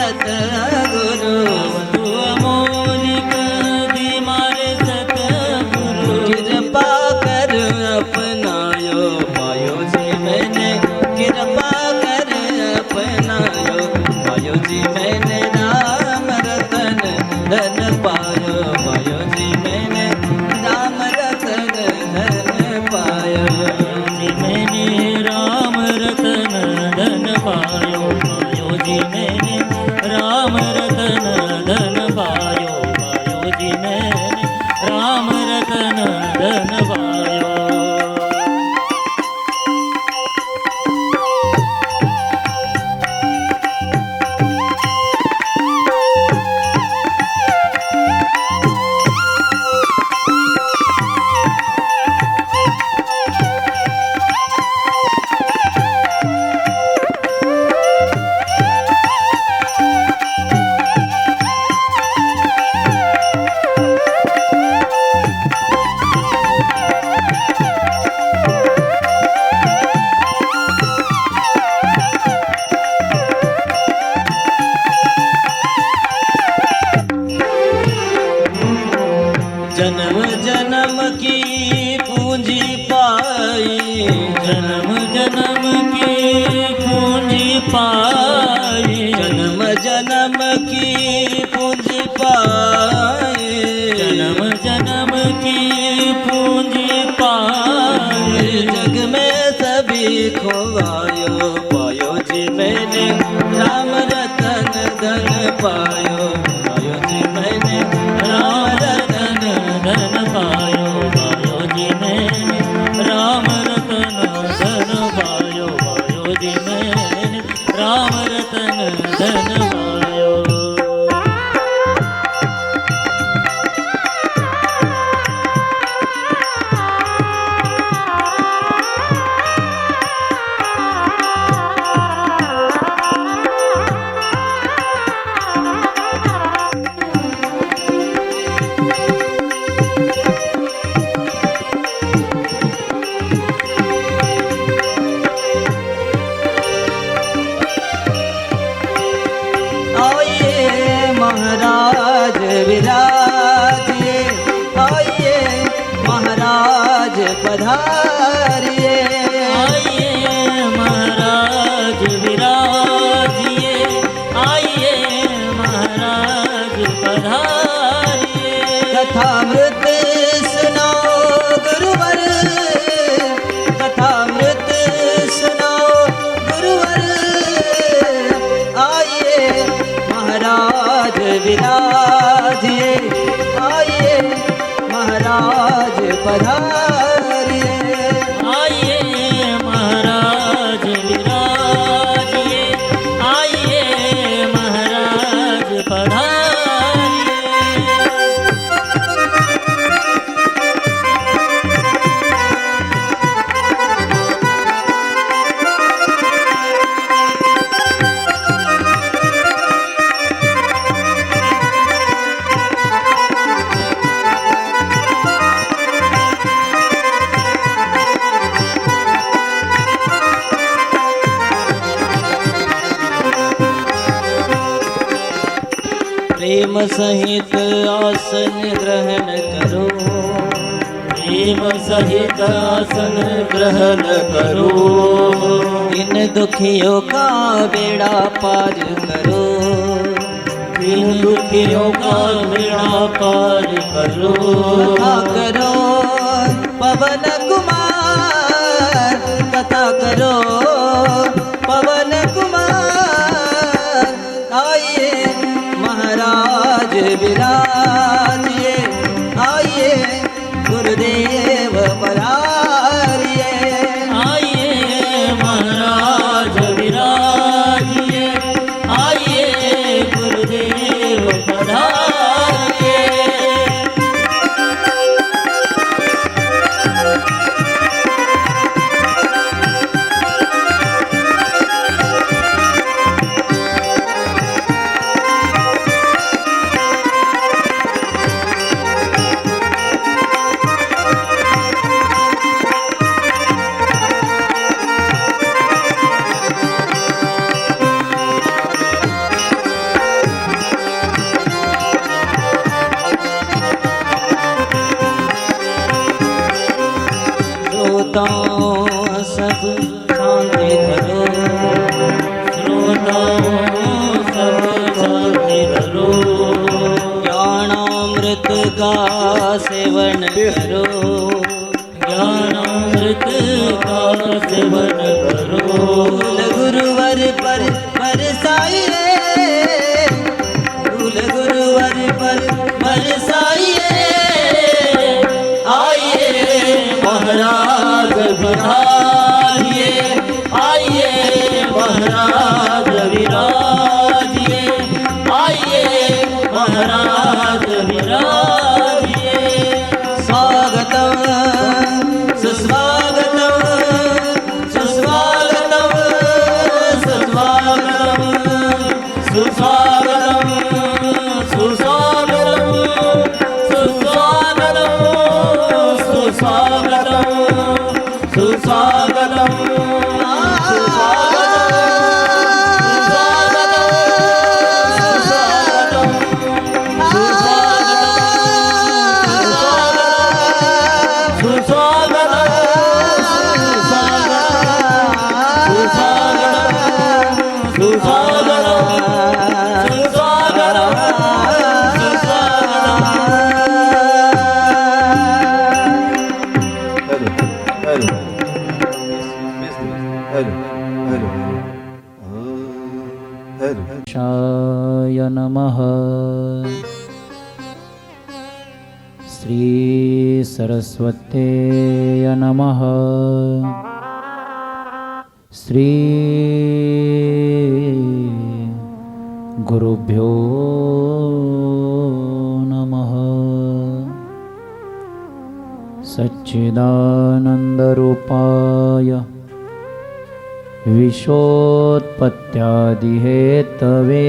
सतगुरु वस्तु अमोलिक दी मारे सतगुरु कृपा कर अपनायो पायो जी मैंने कृपा कर अपनायो पायो जी मैंने राम रतन धन पायो पायो जी मैंने राम रतन धन पायो जी मैंने राम रतन धन पायो पायो जी मैंने राम रतन धन पायो पायो जी मैंने राम रतन धन पायो जन्म जन्म की पूंजी पाई जन्म जन्म की पूंजी पाई जन्म जन्म की पूंजी पाई जन्म जन्म की पूंजी पाई जग में सभी खोवायो पायो जी मैंने राम रतन धन पायो पायो जी मैंने राम रतन धन पायो पायो जी मैंने राम रतन धन पायो पायो जी मैंने राम रतन धन पायो आइए महाराज विराजिए आइए महाराज पधारिए आइए महाराज विराजिए आइए महाराज पधारिए कथामृत सुनाओ गुरुवर कथामृत सुनाओ गुरुवर आइए महाराज विराजिए आइए महाराज पधारिए आइए महाराज विराजिए आइए महाराज पधारिए प्रेम सहित आसन ग्रहण करो प्रेम सहित आसन ग्रहण करो इन दुखियों का बेड़ा पार करो इन दुखियों का बेड़ा पार करो कथा करो पवन कुमार कथा करो पवन कुमार आइए महाराज विराजिए आइए गुरुदेव पधारिए आइए महाराज विराजिए आइए गुरुदेव पधारिए का सेवन करो, ज्ञानामृत का सेवन करो। भूल गुरुवर पर बरसाइए, भूल गुरुवर पर बरसाइए, आइए महाराज विराजिए, आइए महाराज विराजिए, आइए महाराज विराजिए। स्वागतम सुस्वागतम, सुस्वागतम सुस्वागतम, सुस्वागतम सुस्वागतम सुस्वागतम सुस्वागतम सुस्वागतम शाय नमः। श्री सरस्वत्यै नमः। श्री गुरुभ्यो नमः। सच्चिदानन्दरूपाय विश्वोत्पत्त्यादिहेतवे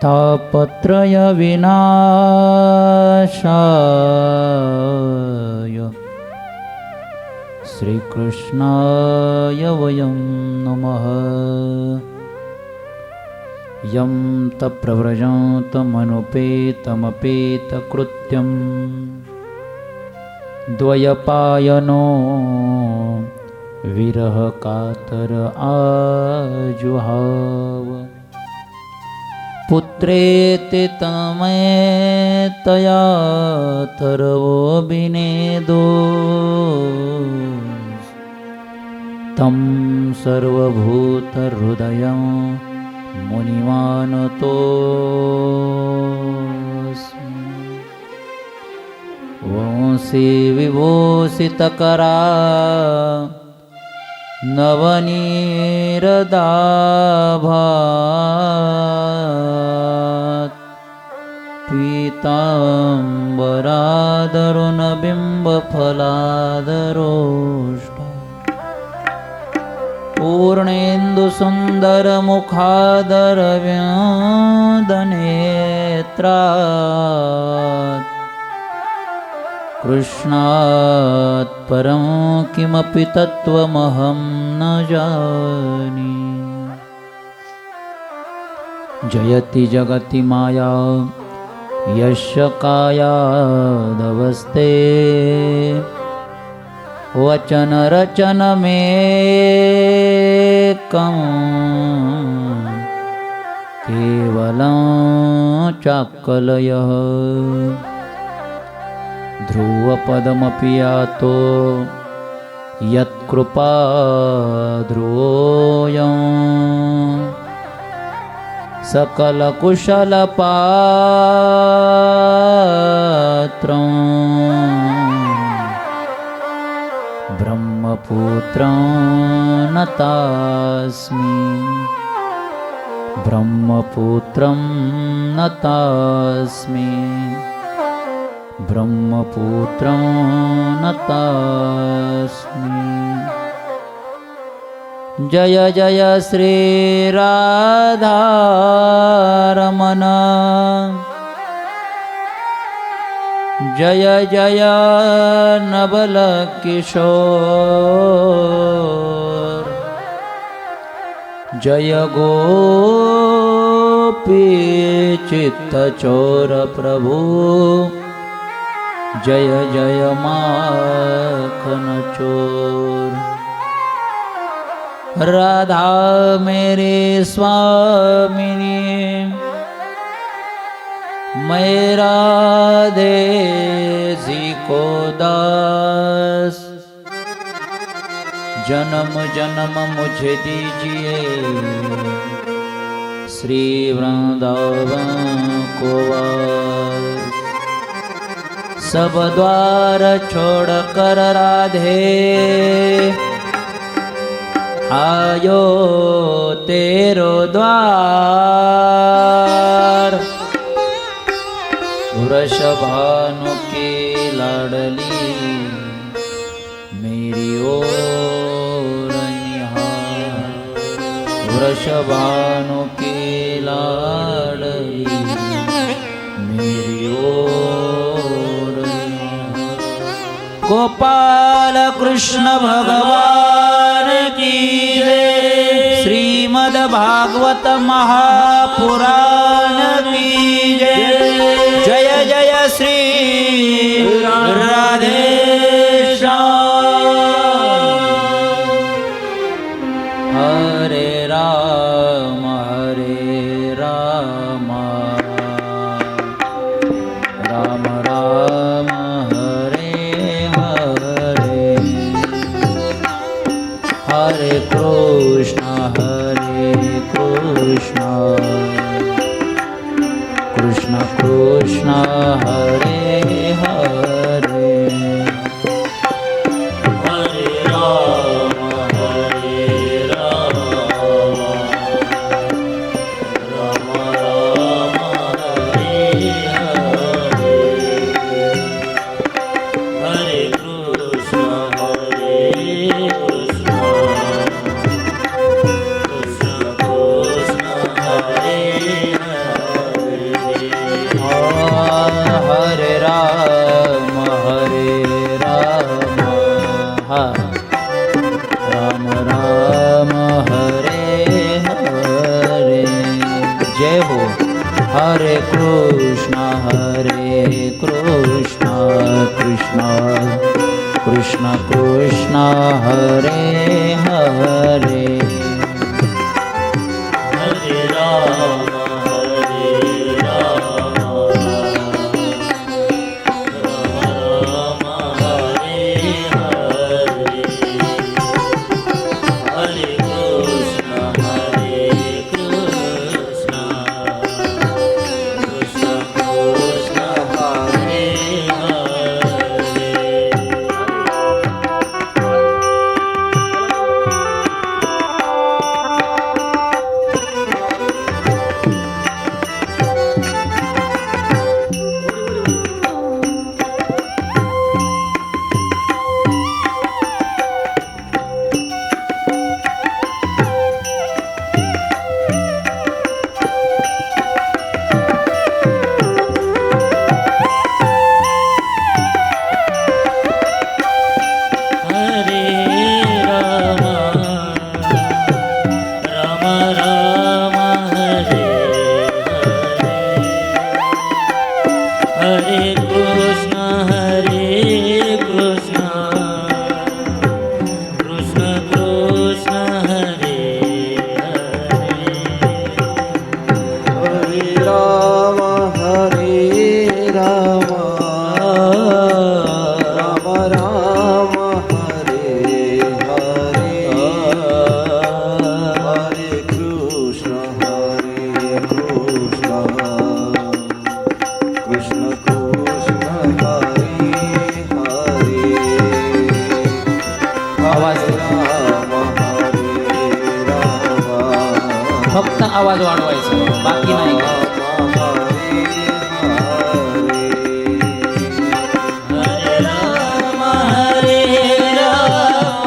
तापत्रयविनाशाय श्रीकृष्णाय वयं नमः। यं तप्रव्रजन्तमनुपेतमपेतकृत्यम् द्वयपायनो विरह कातर आजुहाव। पुत्रेति तमेतया तर्वो विनेदो तं सर्वभूतहृदयं मुनिमानतोऽस्मि। वंशी विभूषितकरा नवनीरदाभात् पीताम्बरादरुणबिम्बफलादरोष्ट पूर्णेन्दुसुन्दरमुखादरव्यदनेत्रात् कृष्णात् परं किमपि तत्त्वमहं न जाने। जयति जगति माया यस्य कायादवस्ते वचनरचनमेकं केवलं चाक्कलयः। ध्रुवपदमपि यातो यत्कृपाध्रुवोऽयं सकलकुशलपात्रं ब्रह्मपुत्रं नतास्मि। ब्रह्मपुत्रं नतास्मि। ब्रह्मपुत्रं नतास्मि। जय जय श्रीराधारमण। जय जय नवलकिशोर। जय गोपीचित्तचोर प्रभु। जय जय माखन चोर। राधा मेरे स्वामिनी मैं राधे जी को दास, जन्म जन्म मुझे दीजिए श्री वृंदावन को वास। सब द्वार छोड़ कर राधे आयो तेरो द्वार। वृषभानु की लाडली मेरी ओर निहार। वृषभानु की लाडली मेरी ओर निहार। गोपाल कृष्ण भगवान की जय। श्रीमद् भागवत महापुराण की जय। जय जय श्री राधे श्याम। हरे राम राम राम हरे हरे। हरे कृष्ण कृष्ण कृष्ण हरे हरे। हरे राम राम राम हरे हरे। हरे कृष्ण कृष्ण कृष्ण हरे हरे। हरे राम राम राम हरे हरे। जय हो। हरे कृष्ण कृष्ण कृष्ण कृष्ण हरे हरे। हरे राम राम राम हरे हरे। हरे कृष्ण कृष्ण कृष्ण हरे हरे। हरे राम राम हरे हरे। हरे कृष्ण कृष्ण कृष्ण हरे हरे। हरे राम राम राम हरे हरे। हरे कृष्ण कृष्ण कृष्ण हरे हरे। आवाज राम फक्त आवाज वाढवायचा, बाकी नाही. हरे राम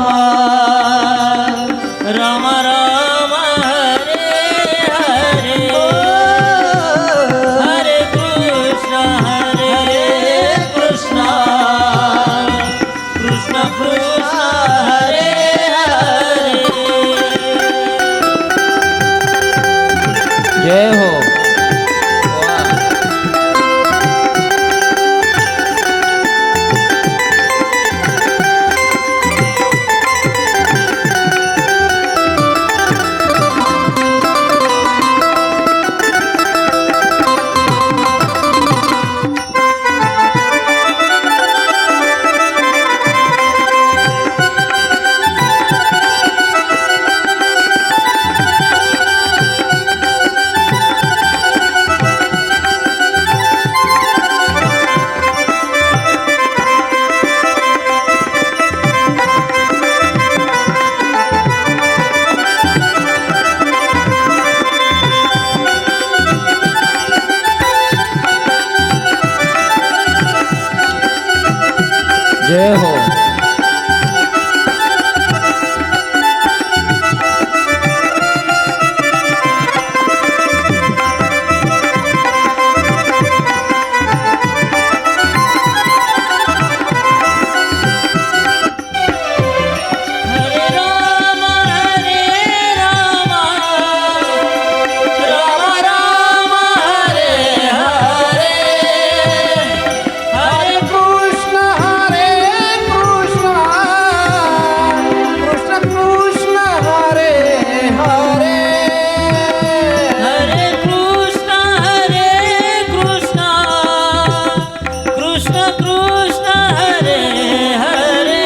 राम राम हरे हरे। हरे कृष्ण कृष्ण कृष्ण हरे हरे। जय हो. जय हो. हरे राम राम राम हरे हरे हरे कृष्ण कृष्ण कृष्ण हरे हरे हरे कृष्ण कृष्ण कृष्ण हरे हरे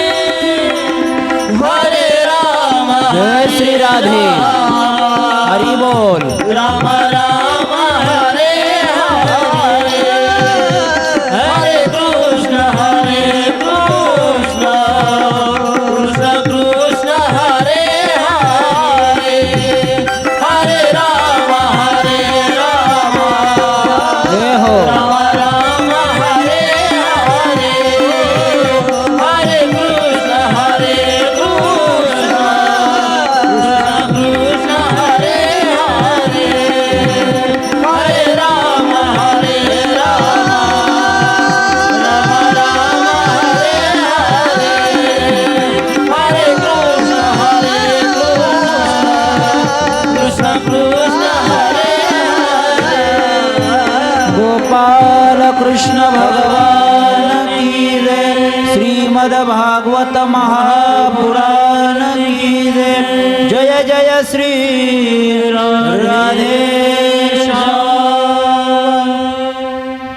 हरे राम जय श्री राधे. हरी बोल. राम राम हरे हरे हरे कृष्ण कृष्ण कृष्ण हरे हरे हरे राम जय हो. राम राम हरे हरे हरे कृष्ण कृष्ण कृष्ण हरे हरे हरे राम राम राम हरे हरे हरे कृष्ण कृष्ण कृष्ण हरे हरे गोपाल कृष्ण भगवान की जय. श्रीमद भागवत महापुराण की जय. जय जय श्री राधे श्याम.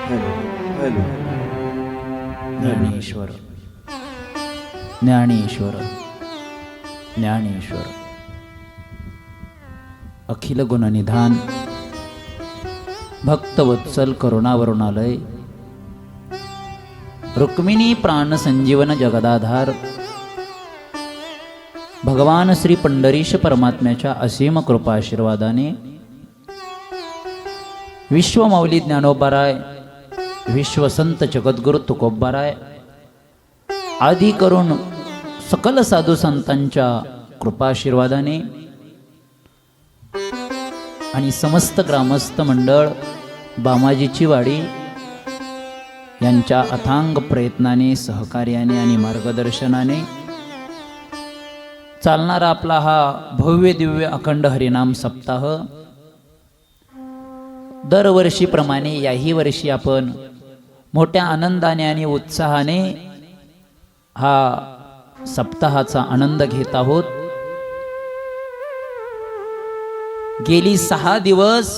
हॅलो ज्ञानेश्वर ज्ञानेश्वर ज्ञानेश्वर अखिल गुणनिधान भक्तवत्सल करुणावरुणालय रुक्मिणी प्राण संजीवन जगदाधार भगवान श्री पंढरीश परमात्म्याच्या असीम कृपा आशीर्वादाने विश्वमाऊली ज्ञानोबाराय विश्वसंत जगद्गुरु तुकोबाराय आदी करून सकल साधू संतांच्या कृपाशीर्वादाने आणि समस्त ग्रामस्थ मंडळ बामाजीची वाडी यांच्या अथांग प्रयत्नाने सहकार्याने आणि मार्गदर्शनाने चालणारा आपला हा भव्य दिव्य अखंड हरिनाम सप्ताह दरवर्षीप्रमाणे याही वर्षी आपण मोठ्या आनंदाने आणि उत्साहाने हा सप्ताहाचा आनंद घेत आहोत. गेली 6 दिवस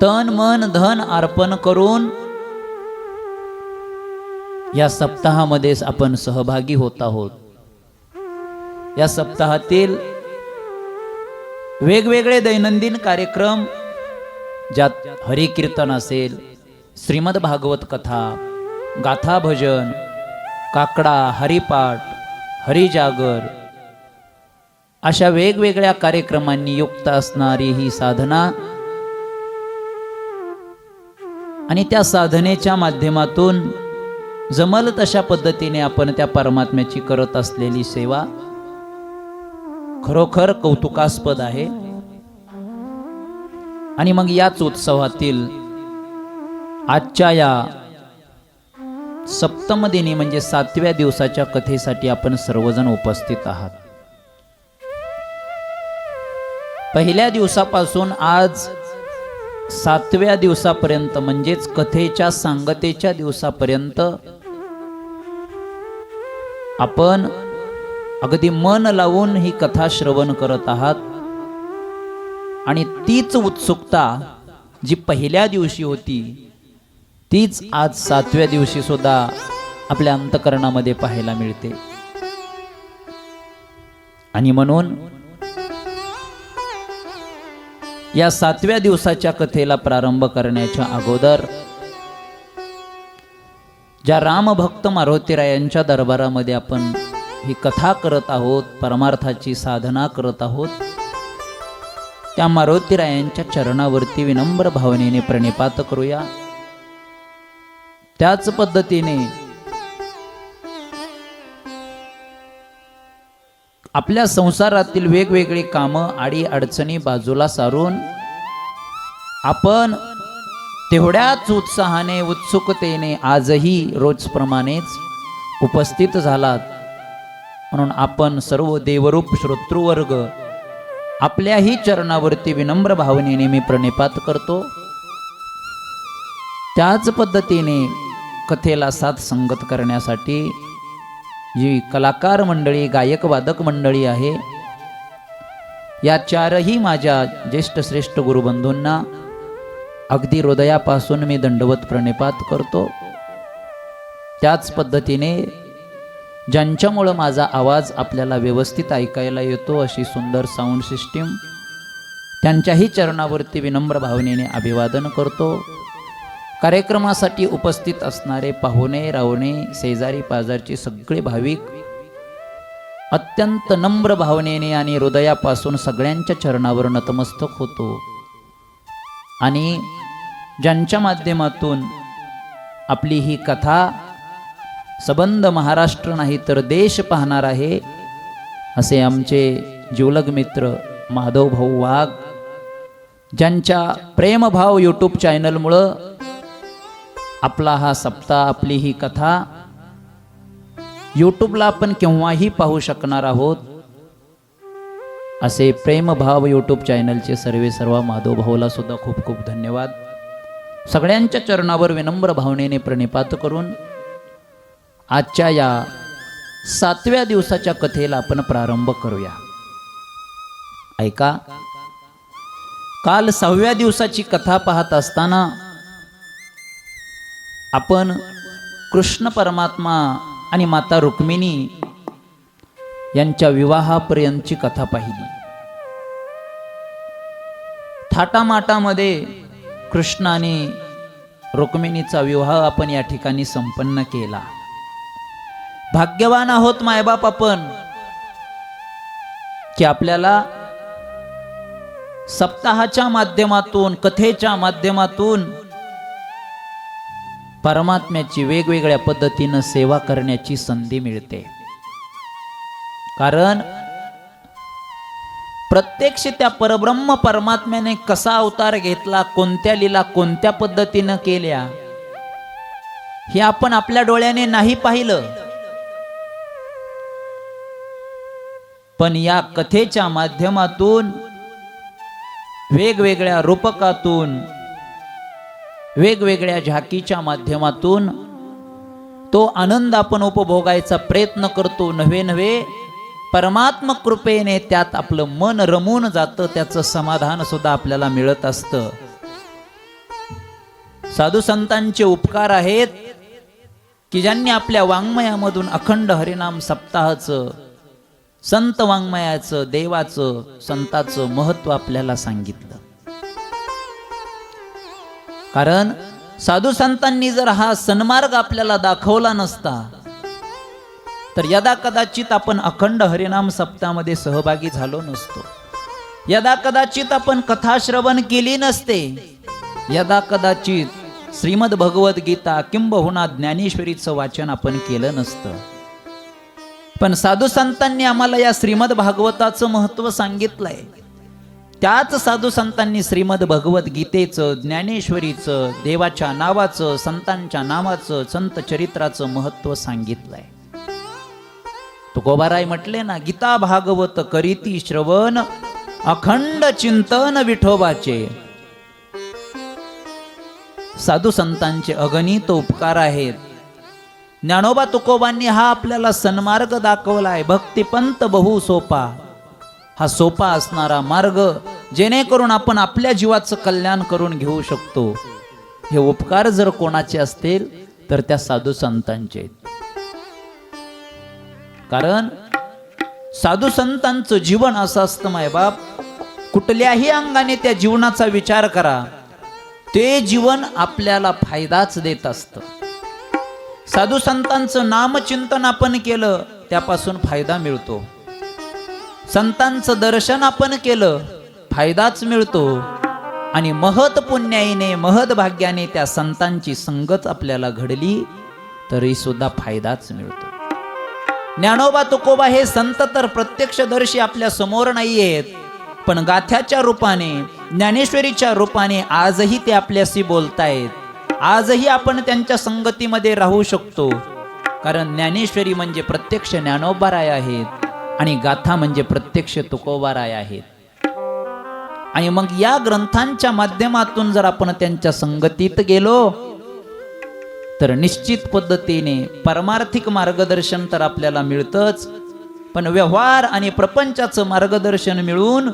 तन मन धन अर्पण करून या सप्ताहामध्ये आपण सहभागी होत आहोत. या सप्ताहातील वेगवेगळे दैनंदिन कार्यक्रम ज्यात हरिकीर्तन असेल, श्रीमद भागवत कथा, गाथा भजन, काकडा, हरिपाठ, हरिजागर अशा वेगवेगळ्या कार्यक्रमांनी युक्त असणारी ही साधना आणि त्या साधनेच्या माध्यमातून जमल तशा पद्धतीने आपण त्या परमात्म्याची करत असलेली सेवा खरोखर कौतुकास्पद आहे. आणि मग याच उत्सवातील आजच्या या सप्तम दिनी म्हणजे 7व्या दिवसाच्या कथेसाठी आपण सर्वजण उपस्थित आहात. पहिल्या दिवसापासून आज 7व्या दिवसापर्यंत म्हणजेच कथेच्या सांगतेच्या दिवसापर्यंत आपण अगदी मन लावून ही कथा श्रवण करत आहात. आणि तीच उत्सुकता जी पहिल्या दिवशी होती तीच आज 7व्या दिवशी सुद्धा आपल्या अंतकरणामध्ये पाहायला मिळते. आणि म्हणून या 7व्या दिवसाच्या कथेला प्रारंभ करण्याच्या अगोदर ज्या रामभक्त मारुतीरायांच्या दरबारामध्ये आपण ही कथा करत आहोत, परमार्थाची साधना करत आहोत, त्या मारुतीरायांच्या चरणावरती विनम्र भावनेने प्रणिपात करूया. त्याच पद्धतीने आपल्या संसारातील वेगवेगळी कामं आडी अडचणी बाजूला सारून आपण तेवढ्याच उत्साहाने उत्सुकतेने आजही रोजप्रमाणेच उपस्थित झालात. म्हणून आपण सर्व देवरूप श्रोतृवर्ग आपल्याही चरणावरती विनम्र भावनेने मी प्रणिपात करतो. त्याच पद्धतीने कथेला साथ संगत करण्यासाठी जी कलाकार मंडळी गायक वादक मंडळी आहे, या चारही माझ्या ज्येष्ठ श्रेष्ठ गुरुबंधूंना अगदी हृदयापासून मी दंडवत प्रणिपात करतो. त्याच पद्धतीने ज्यांच्यामुळं माझा आवाज आपल्याला व्यवस्थित ऐकायला येतो अशी सुंदर साऊंड सिस्टीम, त्यांच्याही चरणावरती विनम्र भावनेने अभिवादन करतो. कार्यक्रमासाठी उपस्थित असणारे पाहुणे रावणे शेजारी पाजारचे सगळे भाविक अत्यंत नम्र भावनेने आणि हृदयापासून सगळ्यांच्या चरणावर नतमस्तक होतो. आणि ज्यांच्या माध्यमातून आपली ही कथा सबंध महाराष्ट्र नाही तर देश पाहणार आहे असे आमचे जिवलग मित्र माधव भाऊ वाघ, ज्यांच्या प्रेमभाव यूट्यूब चॅनलमुळं आपला हा सप्ताह आपली ही कथा यूट्यूबला आपण केव्हाही पाहू शकणार आहोत. असे प्रेमभाव यूट्यूब चॅनलचे सर्व माधव भाऊला सुद्धा खूप खूप धन्यवाद. सगळ्यांच्या चरणावर विनम्र भावनेने प्रणिपात करून आजच्या या 7व्या दिवसाच्या कथेला आपण प्रारंभ करूया. ऐका, काल 6व्या दिवसाची कथा पाहत असताना आपण कृष्ण परमात्मा आणि माता रुक्मिणी यांच्या विवाहापर्यंतची कथा पाहिली. थाटामाटामध्ये कृष्ण आणि रुक्मिणीचा विवाह आपण या ठिकाणी संपन्न केला. भाग्यवान आहोत मायबाप आपण की आपल्याला सप्ताहाच्या माध्यमातून कथेच्या माध्यमातून परमात्म्याची वेगवेगळ्या पद्धतीनं सेवा करण्याची संधी मिळते. कारण प्रत्यक्ष त्या परब्रह्म परमात्म्याने कसा अवतार घेतला, कोणत्या लीला कोणत्या पद्धतीनं केल्या हे आपण आपल्या डोळ्याने नाही पाहिलं. पण या कथेच्या माध्यमातून वेगवेगळ्या रूपकातून वेगवेगळ्या झाकीच्या माध्यमातून तो आनंद आपण उपभोगायचा प्रयत्न करतो. नव्हे परमात्म कृपेने त्यात आपलं मन रमून जातं, त्याचं समाधान सुद्धा आपल्याला मिळत असतं. साधू संतांचे उपकार आहेत की ज्यांनी आपल्या वाङ्मयामधून अखंड हरिनाम सप्ताहाचं, संत वाङ्मयाचं, देवाचं, संताचं महत्व आपल्याला सांगितलं. कारण साधू संतांनी जर हा सन्मार्ग आपल्याला दाखवला नसता तर यदा कदाचित आपण अखंड हरिनाम सप्ताहामध्ये सहभागी झालो नसतो. यदा कदाचित आपण कथा श्रवण केली नसते. यदा कदाचित श्रीमद भगवद्गीता किंबहुना ज्ञानेश्वरीचं वाचन आपण केलं नसतं. पण साधू संतांनी आम्हाला या श्रीमद भागवताचं महत्व सांगितलंय. त्याच साधू संतांनी श्रीमद भगवद्गीतेचं, ज्ञानेश्वरीचं, देवाच्या नावाचं, संतांच्या नावाचं, संत चरित्राचं महत्व सांगितलंय. तुकोबाराय म्हटले ना, गीता भागवत करीती श्रवण अखंड चिंतन विठोबाचे. साधू संतांचे अगणित उपकार आहेत. ज्ञानोबा तुकोबांनी हा आपल्याला सन्मार्ग दाखवलाय. भक्तिपंत बहु सोपा, हा सोपा असणारा मार्ग जेणेकरून आपण आपल्या जीवाचं कल्याण करून घेऊ शकतो. हे उपकार जर कोणाचे असतील तर त्या साधू संतांचे. कारण साधू संतांचं जीवन असं असतं मायबाप, कुठल्याही अंगाने त्या जीवनाचा विचार करा, ते जीवन आपल्याला फायदाच देत असतं. साधू संतांचं नामचिंतन आपण केलं त्यापासून फायदा मिळतो. संतांचं दर्शन आपण केलं फायदाच मिळतो. आणि महत पुण्याईने महद भाग्याने त्या संतांची संगत आपल्याला घडली तरी सुद्धा फायदाच मिळतो. ज्ञानोबा तुकोबा हे संत तर प्रत्यक्षदर्शी आपल्या समोर नाही आहेत, पण गाथ्याच्या रूपाने, ज्ञानेश्वरीच्या रूपाने आजही ते आपल्याशी बोलतायत. आजही आपण त्यांच्या संगतीमध्ये राहू शकतो, कारण ज्ञानेश्वरी म्हणजे प्रत्यक्ष ज्ञानोबाराय आहेत आणि गाथा म्हणजे प्रत्यक्ष तुकोबाराय आहेत. आणि मग या ग्रंथांच्या माध्यमातून जर आपण त्यांच्या संगतीत गेलो तर निश्चित पद्धतीने परमार्थिक मार्गदर्शन तर आपल्याला मिळतंच, पण व्यवहार आणि प्रपंचाचं मार्गदर्शन मिळून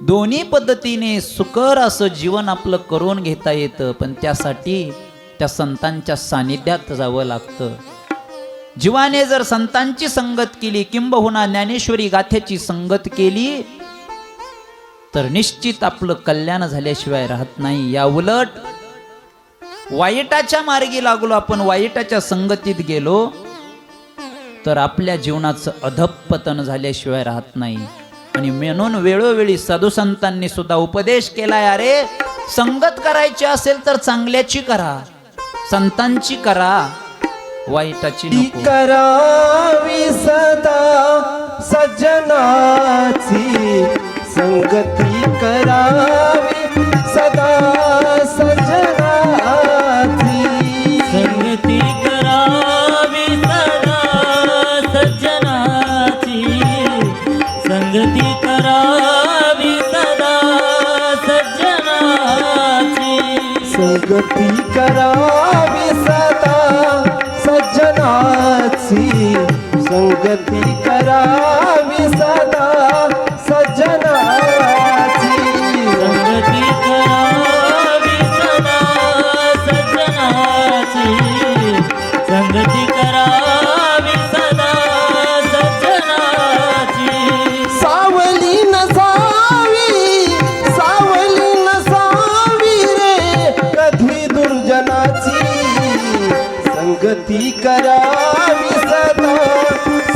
दोन्ही पद्धतीने सुकर असं जीवन आपलं करून घेता येतं. पण त्यासाठी त्या संतांच्या सानिध्यात जावं लागतं. जीवाने जर संतांची संगत केली, किंबहुना ज्ञानेश्वरी गाथेची संगत केली, तर निश्चित आपलं कल्याण झाल्याशिवाय राहत नाही. या उलट वाईटाच्या मार्गी लागलो, आपण वाईटाच्या संगतीत गेलो, तर आपल्या जीवनाचं अधःपतन झाल्याशिवाय राहत नाही. आणि म्हणून वेळोवेळी साधू संतांनी सुद्धा उपदेश केलाय, अरे संगत करायची असेल तर चांगल्याची करा, संतांची करा, वाईटाची नको. करावी सदा सज्जनाची संगती करावी सदा सज्जनाची संगती करावी सदा सज्जनाची संगती करावी सदा सज्जनाची संगती करावी सदा सज्जनाची संगती करावी सदा सज्जनाची संगती करावी सदा सज्जनाची संगती करावी सदा सज्जनाची सावली नसावी रे कधी दुर्जनाची संगती करावी सदा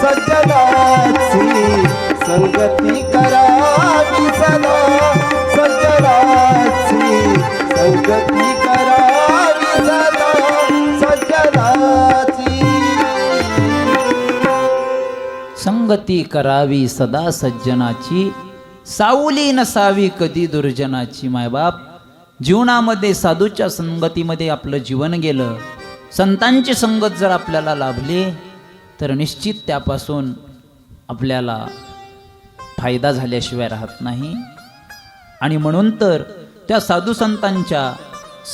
सज्जनाची संगती करावी सदा सज्जनाची संगती करावी सदा सज्जनाची संगती करावी सदा सज्जनाची, सावली नसावी कधी दुर्जनाची. मायबाप, जीवनामध्ये साधूच्या संगतीमध्ये आपलं जीवन गेलं, संतांची संगत जर आपल्याला लाभली तर निश्चित त्यापासून आपल्याला फायदा झाल्याशिवाय राहत नाही. आणि म्हणून तर त्या साधू संतांच्या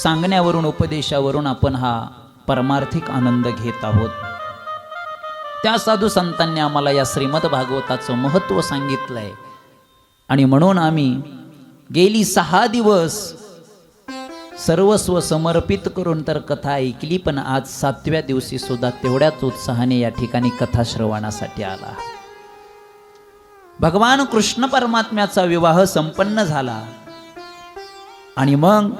सांगण्यावरून, उपदेशावरून आपण हा परमार्थिक आनंद घेत आहोत. त्या साधू संतांनी आम्हाला या श्रीमद भागवताचं महत्त्व सांगितलंय. आणि म्हणून आम्ही गेली 6 दिवस सर्वस्व समर्पित करून तर कथा ऐकली, पण आज 7व्या दिवशी सुद्धा तेवढ्याच उत्साहाने या ठिकाणी कथा श्रवणासाठी आला. भगवान कृष्ण परमात्म्याचा विवाह संपन्न झाला आणि मग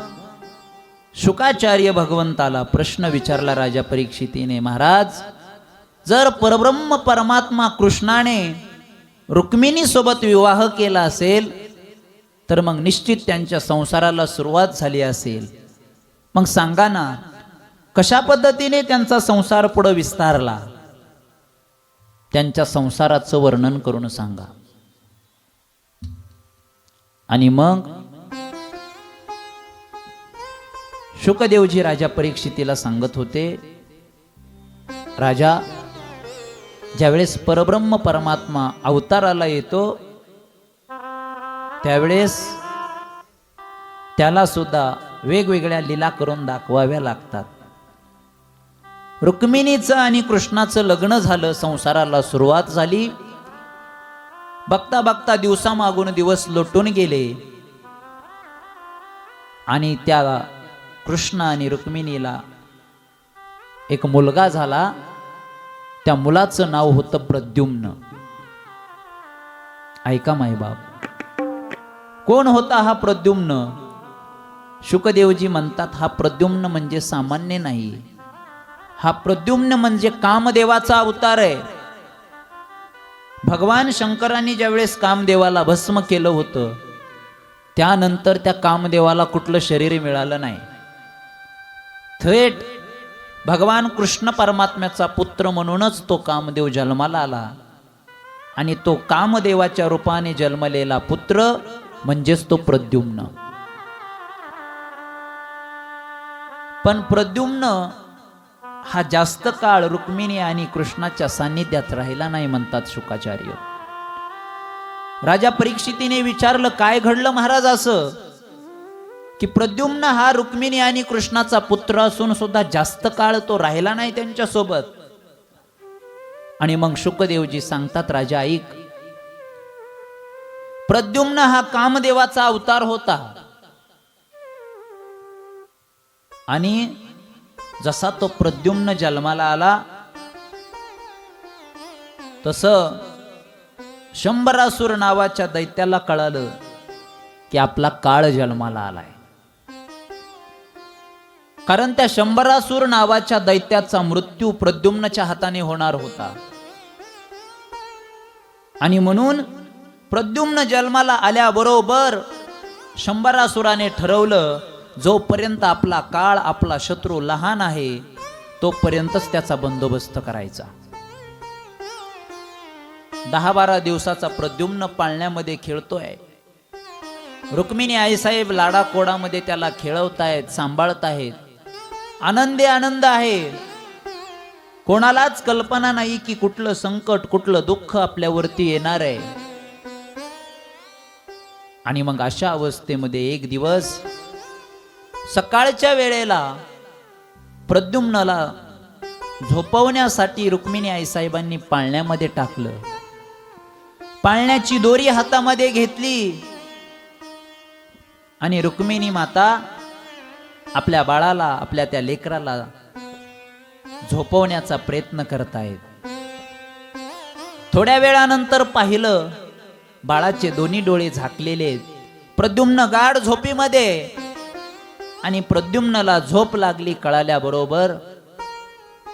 शुकाचार्य भगवंताला प्रश्न विचारला राजा परीक्षितीने, महाराज, जर परब्रह्म परमात्मा कृष्णाने रुक्मिणी सोबत विवाह केला असेल तर मग निश्चित त्यांच्या संसाराला सुरुवात झाली असेल. मग सांगा ना, कशा पद्धतीने त्यांचा संसार पुढे विस्तारला, त्यांच्या संसाराचं वर्णन करून सांगा. आणि मग शुकदेवजी राजा परीक्षितीला सांगत होते, राजा, ज्यावेळेस परब्रह्म परमात्मा अवताराला येतो त्यावेळेस त्याला सुद्धा वेगवेगळ्या लीला करून दाखवाव्या लागतात. रुक्मिणीचं आणि कृष्णाचं लग्न झालं, संसाराला सुरुवात झाली. बघता बघता दिवसामागून दिवस लोटून गेले आणि त्या कृष्ण आणि रुक्मिणीला एक मुलगा झाला. त्या मुलाचं नाव होतं प्रद्युम्न. ऐका मायबाप, कोण होता हा प्रद्युम्न? शुकदेवजी म्हणतात, हा प्रद्युम्न म्हणजे सामान्य नाही. हा प्रद्युम्न म्हणजे कामदेवाचा अवतार आहे. भगवान शंकरांनी ज्यावेळेस कामदेवाला भस्म केलं होतं त्यानंतर त्या कामदेवाला कुठलं शरीर मिळालं नाही. थेट भगवान कृष्ण परमात्म्याचा पुत्र म्हणूनच तो कामदेव जन्माला आला आणि तो कामदेवाच्या रूपाने जन्मलेला पुत्र म्हणजेच तो प्रद्युम्न. पण प्रद्युम्न हा जास्त काळ रुक्मिणी आणि कृष्णाच्या सान्निध्यात राहिला नाही म्हणतात शुकाचार्य. राजा परीक्षितीने विचारलं, काय घडलं महाराज असं की प्रद्युम्न हा रुक्मिणी आणि कृष्णाचा पुत्र असून सुद्धा जास्त काळ तो राहिला नाही त्यांच्या सोबत. आणि मग शुकदेवजी सांगतात, राजा ऐक, प्रद्युम्न हा कामदेवाचा अवतार होता आणि जसा तो प्रद्युम्न जन्माला आला तसं शंभरासुर नावाच्या दैत्याला कळालं की आपला काळ जन्माला आलाय. कारण त्या शंभरासुर नावाच्या दैत्याचा मृत्यू प्रद्युम्नच्या हाताने होणार होता. आणि म्हणून प्रद्युम्न जन्माला आल्याबरोबर शंभरासुराने ठरवलं, जोपर्यंत आपला काळ, आपला शत्रू लहान आहे तोपर्यंतच त्याचा बंदोबस्त करायचा. 10-12 दिवसाचा प्रद्युम्न पाळण्यामध्ये खेळतोय. रुक्मिणी आईसाहेब लाडाकोडामध्ये त्याला खेळवतायत, सांभाळतायत. आनंदी आनंद आहे. कोणालाच कल्पना नाही की कुठलं संकट, कुठलं दुःख आपल्यावरती येणार आहे. आणि मग अशा अवस्थेमध्ये एक दिवस सकाळच्या वेळेला प्रद्युम्नला झोपवण्यासाठी रुक्मिणी आईसाहेबांनी पाळण्यामध्ये टाकलं. पाळण्याची दोरी हातामध्ये घेतली आणि रुक्मिणी माता आपल्या बाळाला, आपल्या त्या लेकराला झोपवण्याचा प्रयत्न करतायत. थोड्या वेळानंतर पाहिलं, बाळाचे दोन्ही डोळे झाकलेले, प्रद्युम्न गाढ झोपीमध्ये. आणि प्रद्युम्नला झोप लागली कळाल्याबरोबर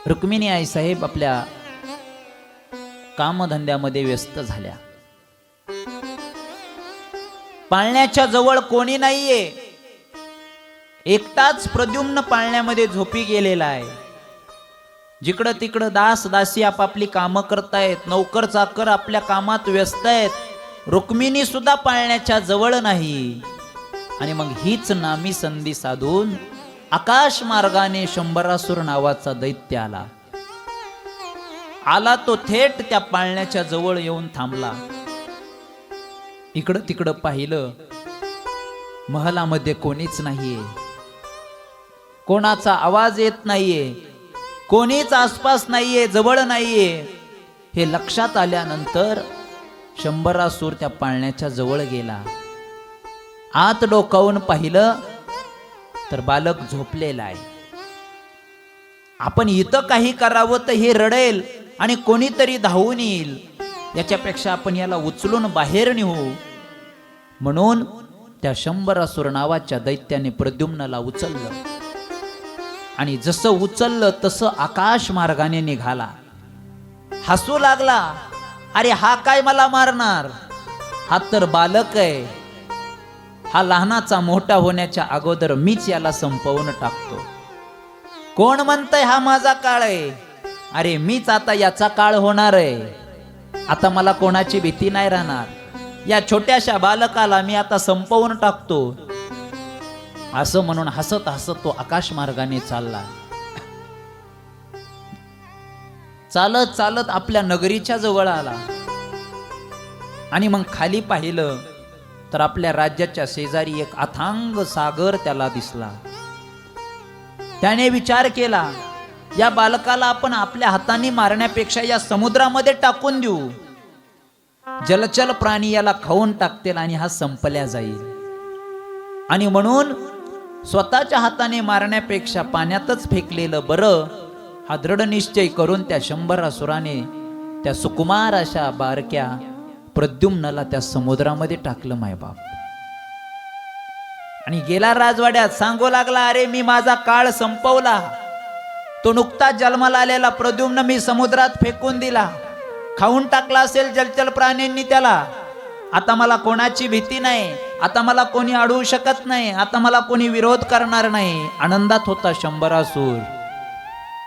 रुक्मिणी आईसाहेब आपल्या कामधंद्यामध्ये व्यस्त झाल्या. पाळण्याच्या जवळ कोणी नाहीये, एकटाच प्रद्युम्न पाळण्यामध्ये झोपी गेलेला आहे. जिकडं तिकडं दास दासी आपापली कामं करतायत, नौकर चाकर आपल्या कामात व्यस्त आहेत. रुक्मिणी सुद्धा पाळण्याच्या जवळ नाही. आणि मग हीच नामी संधी साधून आकाश मार्गाने शंभरासुर नावाचा दैत्य आला. तो थेट त्या पाळण्याच्या जवळ येऊन थांबला. इकडं तिकडं पाहिलं, महलामध्ये कोणीच नाहीये, कोणाचा आवाज येत नाहीये, कोणीच आसपास नाहीये, जवळ नाहीये. हे लक्षात आल्यानंतर शंभरासुर त्या पाळण्याच्या जवळ गेला. आत डोकावून पाहिलं तर बालक झोपलेला आहे. आपण इथं काही करावं तर हे रडेल आणि कोणीतरी धावून येईल, याच्यापेक्षा आपण याला उचलून बाहेर नेऊ. म्हणून त्या शंभरासुर नावाच्या दैत्याने प्रद्युम्नला उचललं आणि जसं उचललं तसं आकाश मार्गाने निघाला. हसू लागला, अरे हा काय मला मारणार, हा तर बालक आहे, हा लहानाचा मोठा होण्याच्या अगोदर मीच याला संपवून टाकतो. कोण म्हणतंय हा माझा काळ आहे, अरे मीच आता याचा काळ होणार आहे. आता मला कोणाची भीती नाही राहणार, या छोट्याशा बालकाला मी आता संपवून टाकतो. असं म्हणून हसत हसत तो आकाश मार्गाने चालला. चालत चालत आपल्या नगरीच्या जवळ आला आणि मग खाली पाहिलं तर आपल्या राज्याच्या शेजारी एक अथांग सागर त्याला दिसला. त्याने विचार केला, या बालकाला आपण आपल्या हाताने मारण्यापेक्षा या समुद्रामध्ये टाकून देऊ. जलचर प्राणी याला खाऊन टाकतील आणि हा संपल्या जाईल. आणि म्हणून स्वतःच्या हाताने मारण्यापेक्षा पाण्यातच फेकलेलं बरं, हा दृढ निश्चय करून त्या शंभरासुराने त्या सुकुमार अशा बारक्या प्रद्युम्नला त्या समुद्रामध्ये टाकलं मायबाप. आणि गेला राजवाड्यात सांगू लागला, अरे मी माझा काळ संपवला. तो नुकताच जन्माला आलेला प्रद्युम्न मी समुद्रात फेकून दिला, खाऊन टाकला असेल जलचर प्राण्यांनी त्याला. आता मला कोणाची भीती नाही, आता मला कोणी अडवू शकत नाही, आता मला कोणी विरोध करणार नाही. आनंदात होता शंभरासूर.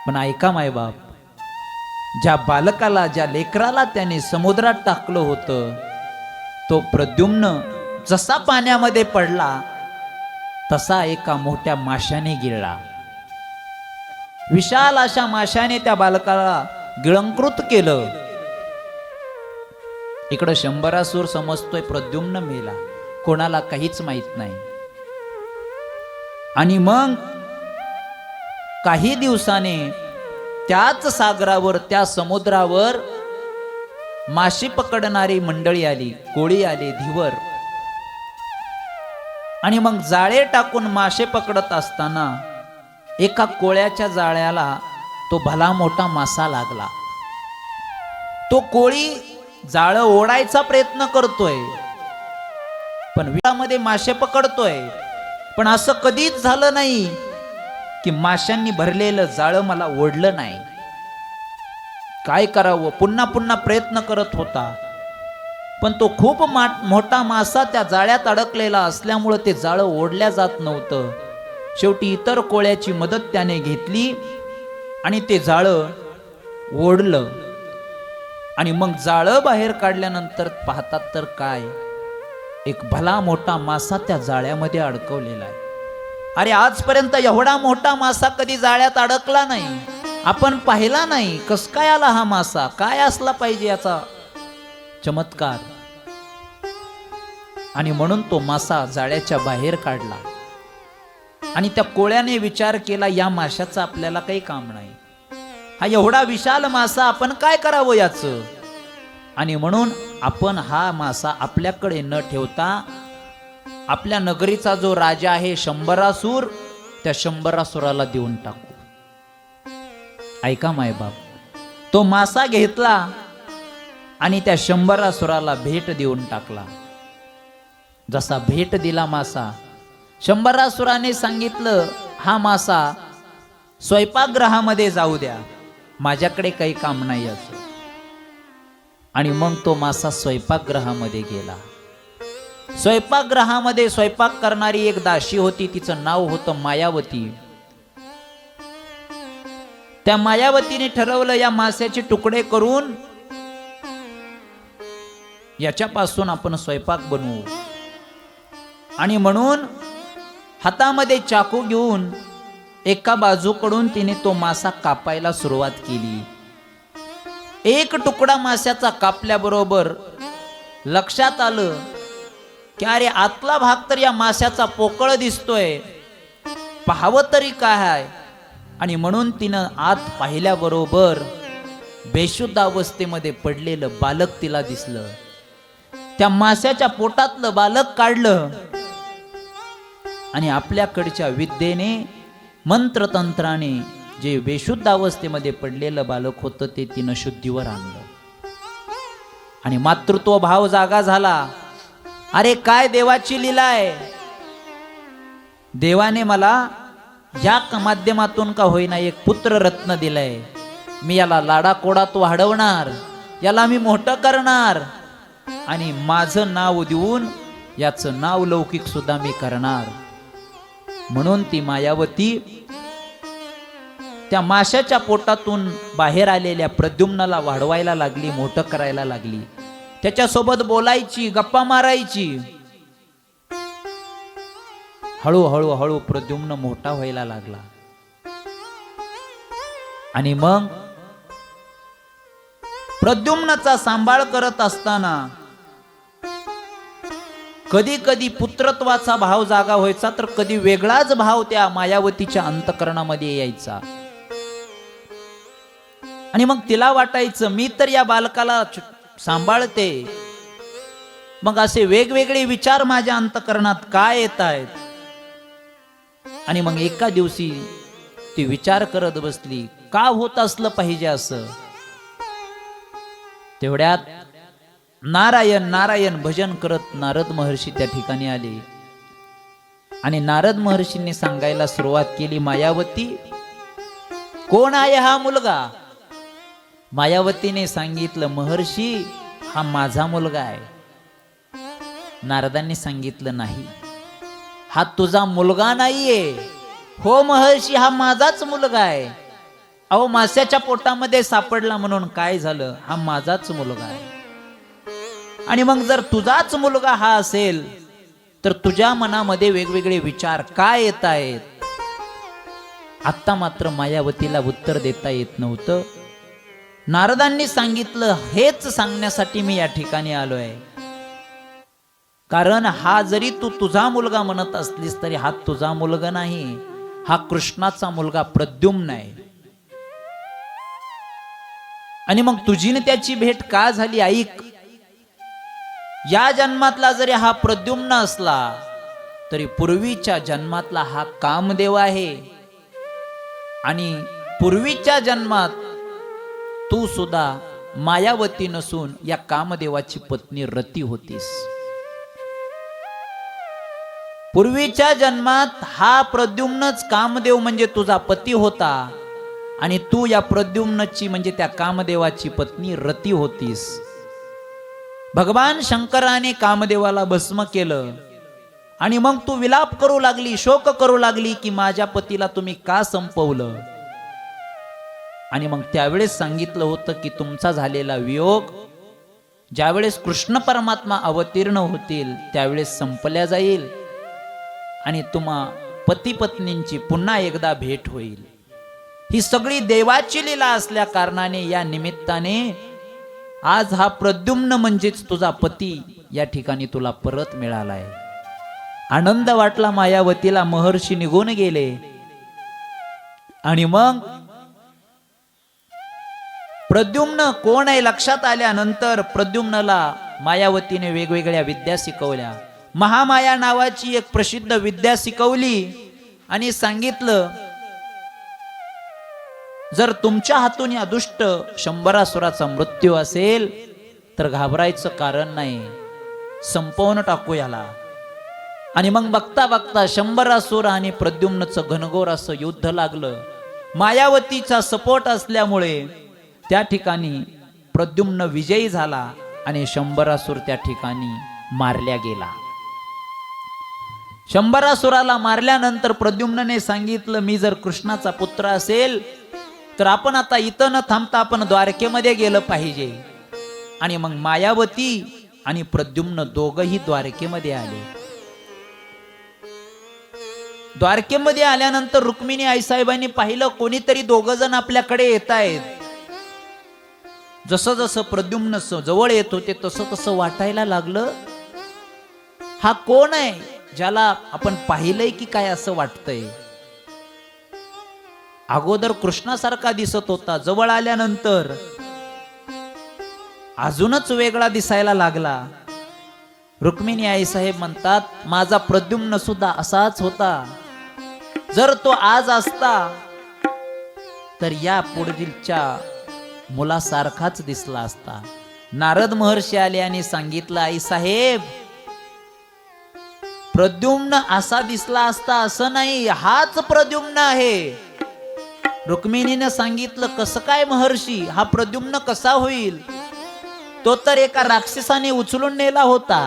पण ऐका मायबाप, ज्या बालकाला, ज्या लेकराला त्याने समुद्रात टाकलं होतं, तो प्रद्युम्न जसा पाण्यामध्ये पडला तसा एका मोठ्या माशाने गिळला. विशाल अशा माशाने त्या बालकाला गिळंकृत केलं. इकडं शंभरासूर समजतोय प्रद्युम्न मेला, कोणाला काहीच माहित नाही. आणि मग काही दिवसाने त्याच सागरावर, त्या समुद्रावर मासे पकडणारी मंडळी आली, कोळी आले, धीवर. आणि मग जाळे टाकून मासे पकडत असताना एका कोळ्याच्या जाळ्याला तो भला मोठा मासा लागला. तो कोळी जाळं ओढायचा प्रयत्न करतोय, पण विळामध्ये मासे पकडतोय, पण असं कधीच झालं नाही की माशांनी भरलेलं जाळं मला ओढलं नाही. काय करावं, पुन्हा पुन्हा प्रयत्न करत होता, पण तो खूप मोठा मासा त्या जाळ्यात अडकलेला असल्यामुळं ते जाळं ओढल्या जात नव्हतं. शेवटी इतर कोळ्याची मदत त्याने घेतली आणि ते जाळं ओढलं. आणि मग जाळं बाहेर काढल्यानंतर पाहतात तर काय, एक भला मोठा मासा त्या जाळ्यामध्ये अडकवलेला आहे. अरे आजपर्यंत एवढा मोठा मासा कधी जाळ्यात अडकला नाही, आपण पाहिला नाही. कस काय आला हा मासा, काय असला पाहिजे याचा चमत्कार. आणि म्हणून तो मासा जाळ्याच्या बाहेर काढला. आणि त्या कोळ्याने विचार केला, या माशाचं आपल्याला काही काम नाही, हा एवढा विशाल मासा आपण काय करावं याचं. आणि म्हणून आपण हा मासा आपल्याकडे न ठेवता आपल्या नगरीचा जो राजा आहे शंभरासूर, त्या शंभरासुराला देऊन टाकू. ऐका मायबाप, तो मासा घेतला आणि त्या शंभरासुराला भेट देऊन टाकला. जसा भेट दिला मासा, शंभरासुराने सांगितलं, हा मासा स्वयंपाकगृहामध्ये जाऊ द्या, माझ्याकडे काही काम नाही असं. आणि मग तो मासा स्वयंपाकगृहामध्ये गेला. स्वयंपाकगृहामध्ये स्वयंपाक करणारी एक दासी होती, तिचं नाव होतं मायावती. त्या मायावतीने ठरवलं, या माशाचे तुकडे करून याच्यापासून आपण स्वयंपाक बनवू. आणि म्हणून हातामध्ये चाकू घेऊन एका बाजूकडून तिने तो मासा कापायला सुरुवात केली. एक तुकडा माशाचा कापल्याबरोबर लक्षात आलं की अरे आतला भाग तर या माशाचा पोकळ दिसतोय, पाहावं तरी काय आहे. आणि म्हणून तिनं आत पाहिल्याबरोबर बेशुद्ध अवस्थेमध्ये पडलेलं बालक तिला दिसलं. त्या माशाच्या पोटातलं बालक काढलं आणि आपल्याकडच्या विद्येने, मंत्रतंत्राने जे बेशुद्ध अवस्थेमध्ये पडलेलं बालक होतं ते तिनं शुद्धीवर आणलं. आणि मातृत्व भाव जागा झाला. अरे काय देवाची लीला आहे, देवाने मला या माध्यमातून का होईना एक पुत्र रत्न दिलंय. मी याला लाडाकोडात वाढवणार, याला मी मोठं करणार आणि माझं नाव देऊन याचं नाव लौकिक सुद्धा मी करणार. म्हणून ती मायावती त्या माशाच्या पोटातून बाहेर आलेल्या प्रद्युम्नाला वाढवायला लागली, मोठं करायला लागली, त्याच्यासोबत बोलायची, गप्पा मारायची. हळूहळू हळू प्रद्युम्न मोठा व्हायला लागला. आणि मग प्रद्युम्नाचा सांभाळ करत असताना कधी कधी पुत्रत्वाचा भाव जागा व्हायचा, तर कधी वेगळाच भाव त्या मायावतीच्या अंतकरणामध्ये यायचा. आणि मग तिला वाटायचं, मी तर या बालकाला सांभाळते, मग असे वेगवेगळे विचार माझ्या अंतकरणात काय येत आहेत. आणि मग एका दिवशी ती विचार करत बसली, का होत असलं पाहिजे असं. तेवढ्यात नारायण नारायण भजन करत नारद महर्षी त्या ठिकाणी आले. आणि नारद महर्षींनी सांगायला सुरुवात केली, मायावती कोण आहे हा मुलगा. मायावतीने सांगितलं, महर्षी हा माझा मुलगा आहे. नारदांनी सांगितलं, नाही हा तुझा मुलगा नाहीये. हो महर्षी, हा माझाच मुलगा आहे. अहो मास्याच्या पोटामध्ये सापडला म्हणून काय झालं, हा माझाच मुलगा आहे. आणि मग जर तुझाच मुलगा हा असेल तर तुझ्या मनामध्ये वेगवेगळे विचार काय येत आहेत. आत्ता मात्र मायावतीला उत्तर देता येत नव्हतं. नारदांनी सांगितलं, हेच सांगण्यासाठी मी या ठिकाणी आलोय. कारण हा जरी तू तुझा मुलगा म्हणत असलीस तरी हा तुझा मुलगा नाही, हा कृष्णाचा मुलगा प्रद्युम्न आहे. आणि मग तुझी न त्याची भेट का झाली ऐक. या जन्मातला जरी हा प्रद्युम्न असला तरी पूर्वीच्या जन्मातला हा कामदेव आहे. आणि पूर्वीच्या जन्मात तू सुद्धा मायावती नसून या कामदेवाची पत्नी रती होतीस. पूर्वीच्या जन्मात हा प्रद्युम्नच कामदेव म्हणजे तुझा पती होता आणि तू या प्रद्युम्नची म्हणजे त्या कामदेवाची पत्नी रती होतीस. भगवान शंकराने कामदेवाला भस्म केलं आणि मग तू विलाप करू लागली, शोक करू लागली की माझ्या पतीला तुम्ही का संपवलं. आणि मग त्यावेळेस सांगितलं होतं की तुमचा झालेला वियोग ज्यावेळेस कृष्ण परमात्मा अवतीर्ण होतील त्यावेळेस संपल्या जाईल आणि तुम्हा पती पत्नींची पुन्हा एकदा भेट होईल. ही सगळी देवाची लीला असल्या कारणाने या निमित्ताने आज हा प्रद्युम्न म्हणजेच तुझा पती या ठिकाणी तुला परत मिळालाय. आनंद वाटला मायावतीला. महर्षी निघून गेले आणि मग प्रद्युम्न कोण आहे लक्षात आल्यानंतर प्रद्युम्नला मायावतीने वेगवेगळ्या विद्या शिकवल्या. महामाया नावाची एक प्रसिद्ध विद्या शिकवली आणि सांगितलं, जर तुमच्या हातून या दुष्ट शंभरासुराचा मृत्यू असेल तर घाबरायचं कारण नाही, संपवून टाकू याला. आणि मग बघता बघता शंभरासुर आणि प्रद्युम्नचं घनघोर असं युद्ध लागलं. मायावतीचा सपोर्ट असल्यामुळे त्या ठिकाणी प्रद्युम्न विजयी झाला आणि शंभरासुर त्या ठिकाणी मारल्या गेला. शंभरासुराला मारल्यानंतर प्रद्युम्नने सांगितलं, मी जर कृष्णाचा पुत्र असेल तर आपण आता इथं न थांबता आपण द्वारकेमध्ये गेलं पाहिजे. आणि मग मायावती आणि प्रद्युम्न दोघही द्वारकेमध्ये आले. द्वारकेमध्ये आल्यानंतर रुक्मिणी आईसाहेबांनी पाहिलं कोणीतरी दोघ जण आपल्याकडे येत आहेत. जसं जसं प्रद्युम्न जवळ येत होते तसं तसं वाटायला लागलं, हा कोण आहे ज्याला आपण पाहिलंय की काय असं वाटतंय. अगोदर कृष्णासारखा दिसत होता, जवळ आल्यानंतर अजूनच वेगळा दिसायला लागला. रुक्मिणी आईसाहेब म्हणतात, माझा प्रद्युम्न सुद्धा असाच होता. जर तो आज असता तर या पुढीलच्या मुलासारखाच दिसला असता. नारद महर्षी आले आणि सांगितलं, आईसाहेब प्रद्युम्न असा दिसला असता असं नाही, हाच प्रद्युम्न आहे. रुक्मिणीने सांगितलं, कसं काय महर्षी, हा प्रद्युम्न कसा होईल, तो तर एका राक्षसाने उचलून नेला होता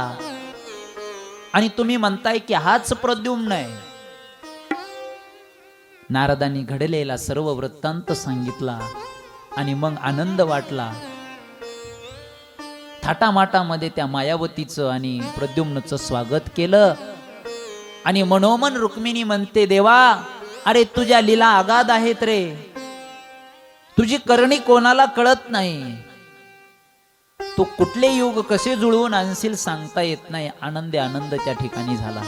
आणि तुम्ही म्हणताय की हाच प्रद्युम्न आहे. नारदांनी घडलेला सर्व वृत्तांत सांगितला आणि मग आनंद वाटला. थाटामाटामध्ये त्या मायावतीचं आणि प्रद्युम्नचं स्वागत केलं आणि मनोमन रुक्मिणी म्हणते, देवा अरे तुझ्या लीला आगाध आहेत रे, तुझी करणी कोणाला कळत नाही. तू कुठले युग कसे जुळवून आणशील सांगता येत नाही. आनंद आनंद त्या ठिकाणी झाला.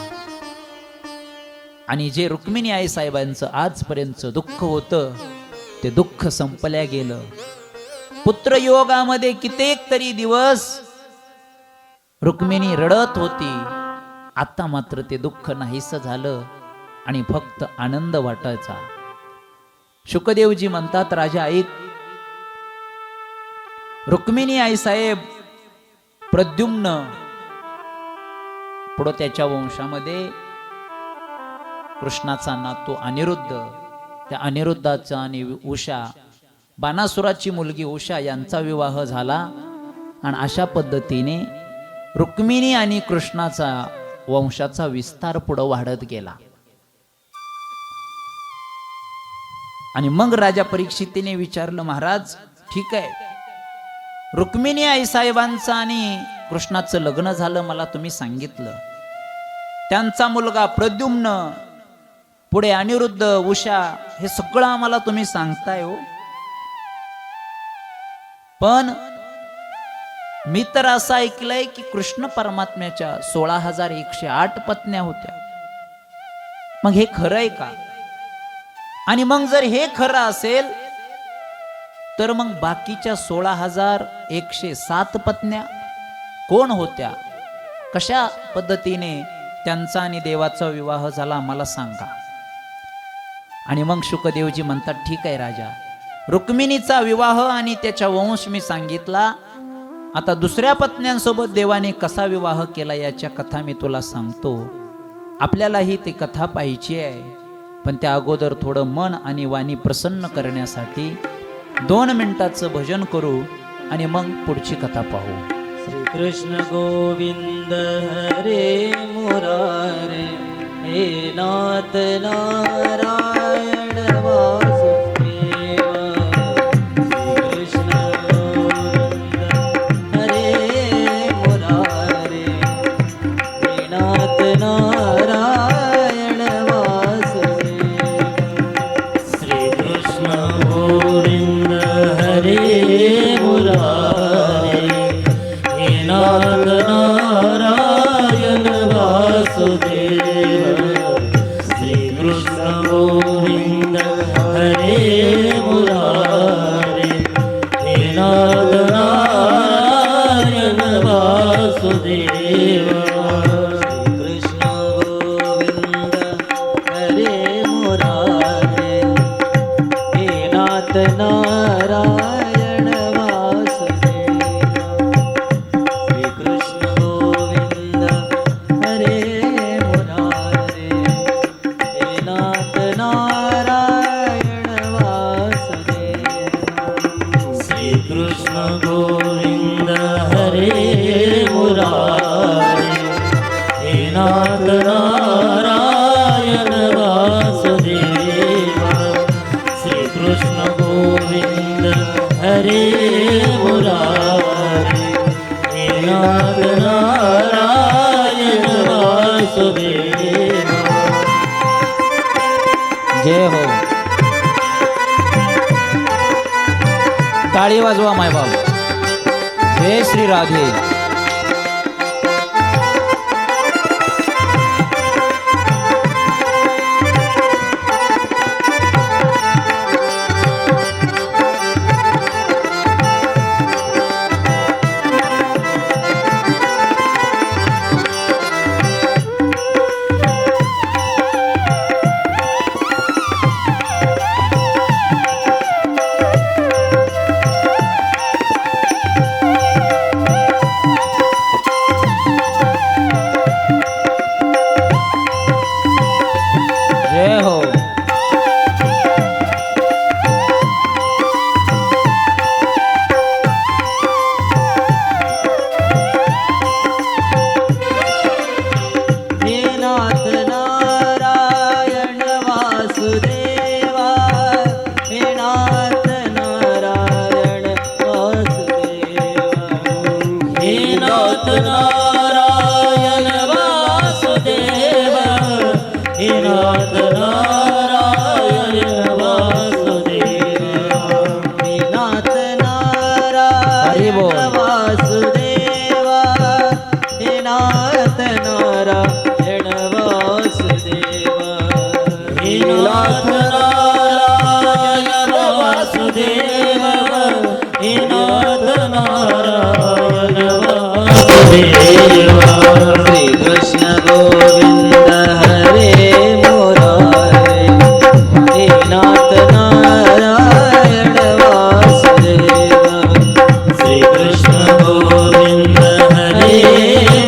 आणि जे रुक्मिणी आई साहेबांचं आजपर्यंत दुःख होतं ते दुःख संपल्या गेलं. पुत्रयोगामध्ये कित्येक तरी दिवस रुक्मिणी रडत होती. आता मात्र ते दुःख नाहीस झालं आणि फक्त आनंद वाटायचा. शुकदेवजी म्हणतात, राजा ऐक, रुक्मिणी आई साहेब प्रद्युम्न पुढे त्याच्या वंशामध्ये कृष्णाचा नातू अनिरुद्ध, त्या अनिरुद्धाचा आणि उषा बाणासुराची मुलगी उषा यांचा विवाह झाला. आणि अशा पद्धतीने रुक्मिणी आणि कृष्णाचा वंशाचा विस्तार पुढे वाढत गेला. आणि मग राजा परीक्षितीने विचारलं, महाराज ठीक आहे, रुक्मिणी आई साहेबांचं आणि कृष्णाचं लग्न झालं, मला तुम्ही सांगितलं. त्यांचा मुलगा प्रद्युम्न, पुढे अनिरुद्ध, उषा, हे सगळं आम्हाला तुम्ही सांगताय हो. पण मी तर असं ऐकलंय की कृष्ण परमात्म्याच्या 16,108 पत्न्या होत्या. मग हे खरं आहे का? आणि मग जर हे खरं असेल तर मग बाकीच्या 16,107 पत्न्या कोण होत्या? कशा पद्धतीने त्यांचा आणि देवाचा विवाह झाला, आम्हाला सांगा. आणि मग शुकदेवजी म्हणतात, ठीक आहे राजा, रुक्मिणीचा विवाह आणि त्याच्या वंश मी सांगितला. आता दुसऱ्या पत्न्यांसोबत देवाने कसा विवाह केला याच्या कथा मी तुला सांगतो. आपल्यालाही ती कथा पाहिजे आहे, पण त्या अगोदर थोडं मन आणि वाणी प्रसन्न करण्यासाठी 2 मिनिटाचं भजन करू आणि मग पुढची कथा पाहू. श्री कृष्ण गोविंद हरे मुरारे, हे नाथ नारायण वासुदेव. श्री कृष्ण गोविंद हरे मुरारे, हे नाथ नारायण वासुदेव. श्री कृष्ण गोविंद हरे मुरारे, हे नाथ नारायण वासुदेव. श्री कृष्ण गोविंद हरे मुरारे, हे नाथ नारायण वासुदेव. श्री कृष्ण गोविंद हरे मुरारे, हे नाथ नारायण वासुदेव. श्री कृष्ण गोविंद हरे मुरारे, हे नाथ नारायण वासुदेव. श्री कृष्ण गोविंद हरे मुरारे, हे नाथ नारायण वासुदेव. श्री कृष्ण गोविंद हरे मुरारे, हे नाथ नारायण वासुदेव. जय हो. टाळी वाजवा मायबाप. जय श्री राधे. जय हो. हे नाथ नारायण वासुदेवा, हे नाथ नारायण वासुदेवा. हे नाथ नारायण वासुदेवा, हे नाथ नारायण वासुदेवा. हे नाथ हरी बोल. नारायण वासुदेवा, हे नाथ नारायण वासुदेवा. हे नाथ नारायण वासुदेवा, हे नाथ नारायण वासुदेवा. श्री कृष्ण गोविंद हरे मुरारे, हे नाथ नारायण वासुदेवा. श्री कृष्ण गोविंद हरे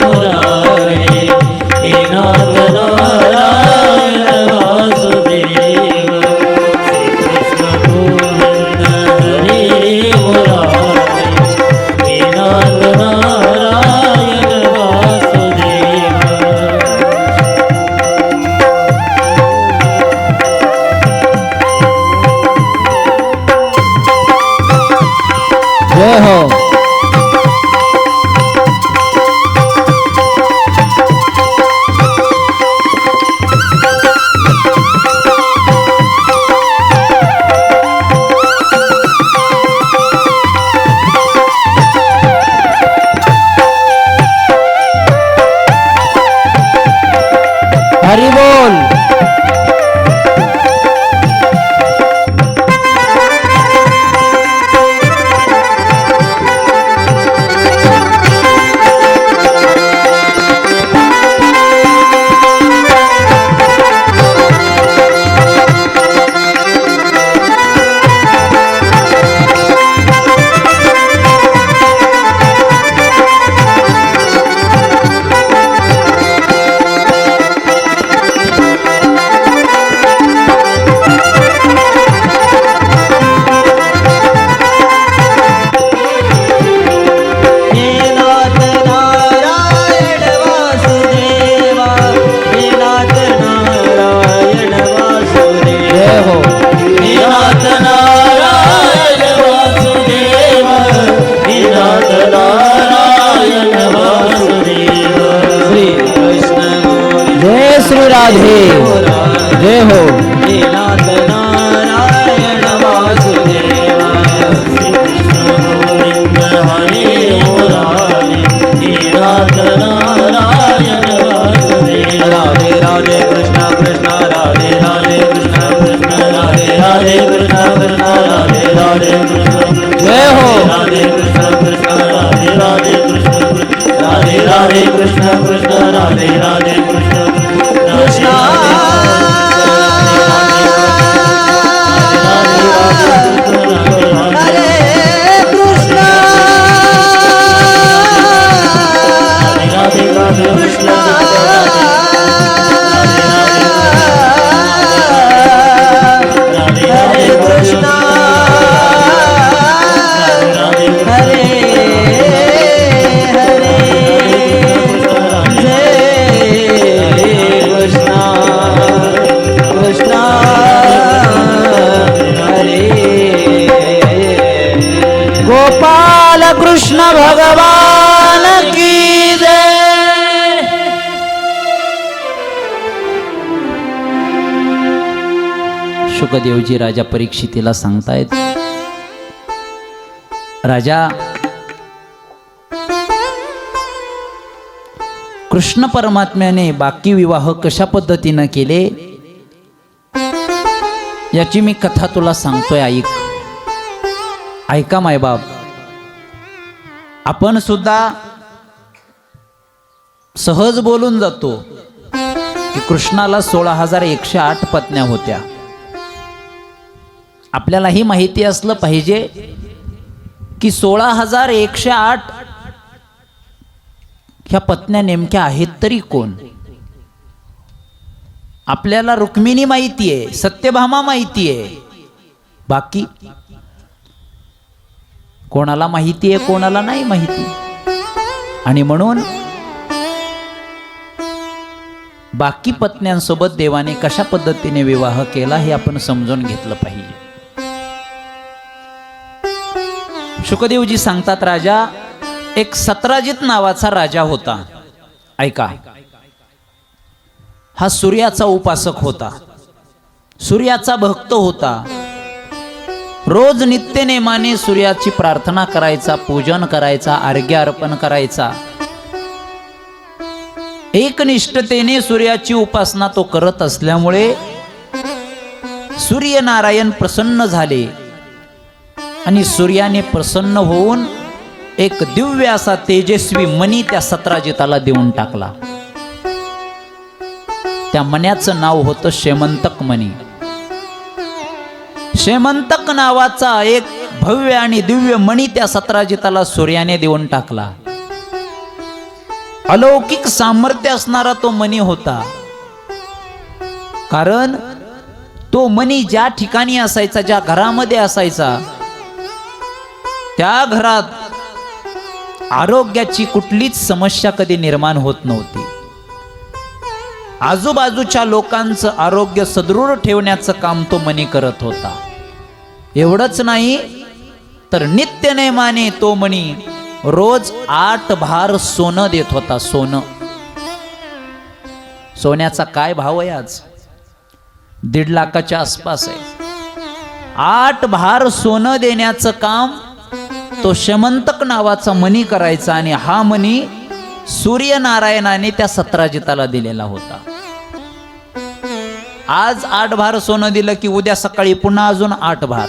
मुरारे, हे नाथ नारायण वासुदेवा. श्री कृष्ण गोविंद हरे मुरारे, हे नाथ नारायण वासुदेवा. हरी बोल. हे नाथ नारायण वासुदेवा हे नाथ नारायण वासुदेवा जय हो. हे नाथ नारायण वासुदेवा हे नाथ नारायण वासुदेवा श्री कृष्ण जय श्री राधे. जय हो. हे नाथ नारायण वासुदेवा श्री कृष्ण गोविंद हरे मुरारी हे नाथ नारायण वासुदेवा राधे राधे कृष्ण कृष्ण राधे राधे कृष्ण कृष्ण राधे राधे कृष्ण कृष्ण राधे राधे कृष्ण जय हो. राधे कृष्ण कृष्ण राधे राधे कृष्ण राधे राधे कृष्ण कृष्ण राधे राधे कृष्ण कृष्ण गोपाल कृष्ण भगवान की जय. शुकदेवजी राजा परीक्षितीला सांगतायत, राजा कृष्ण परमात्म्याने बाकी विवाह कशा पद्धतीनं केले याची मी कथा तुला सांगतोय, ऐक. ऐका मायबाप, आपण सुद्धा सहज बोलून जातो की कृष्णाला 16,108 पत्न्या होत्या. आपल्यालाही माहिती असलं पाहिजे की 16,108 ह्या पत्न्या नेमक्या आहेत तरी कोण. आपल्याला रुक्मिणी माहिती आहे, सत्यभामा माहिती आहे, बाकी कोणाला माहिती आहे, कोणाला नाही माहिती. आणि म्हणून बाकी पत्न्यांसोबत देवाने कशा पद्धतीने विवाह केला हे आपण समजून घेतलं पाहिजे. शुकदेवजी सांगतात, राजा एक सत्राजित नावाचा राजा होता. ऐका, हा सूर्याचा उपासक होता, सूर्याचा भक्त होता. रोज नित्यनेमाने सूर्याची प्रार्थना करायचा, पूजन करायचा, अर्घ्य अर्पण करायचा. एकनिष्ठतेने सूर्याची उपासना तो करत असल्यामुळे सूर्यनारायण प्रसन्न झाले आणि सूर्याने प्रसन्न होऊन एक दिव्य असा तेजस्वी मणी त्या सत्राजिताला देऊन टाकला. त्या मण्याचं नाव होतं शेमंतक मणी. शेमंतक नावाचा एक भव्य आणि दिव्य मणी त्या सत्राजिताला सूर्याने देऊन टाकला. अलौकिक सामर्थ्य असणारा तो मणी होता, कारण तो मणी ज्या ठिकाणी असायचा, ज्या घरामध्ये असायचा, त्या घरात आरोग्याची कुठलीच समस्या कधी निर्माण होत नव्हती. आजूबाजूच्या लोकांचं आरोग्य सदृढ ठेवण्याचं काम तो मणी करत होता. एवढंच नाही तर नित्यनेमाने तो मणी रोज 8 भार सोनं देत होता. सोनं, सोन्याचा काय भाव आहे आज? 1.5 लाखाच्या आसपास आहे. 8 भार सोनं देण्याचं काम तो शेमंतक नावाचा मणी करायचा. आणि हा मणी सूर्यनारायणाने त्या सत्राजिताला दिलेला होता. आज 8 भार सोनं दिलं की उद्या सकाळी पुन्हा अजून 8 भार,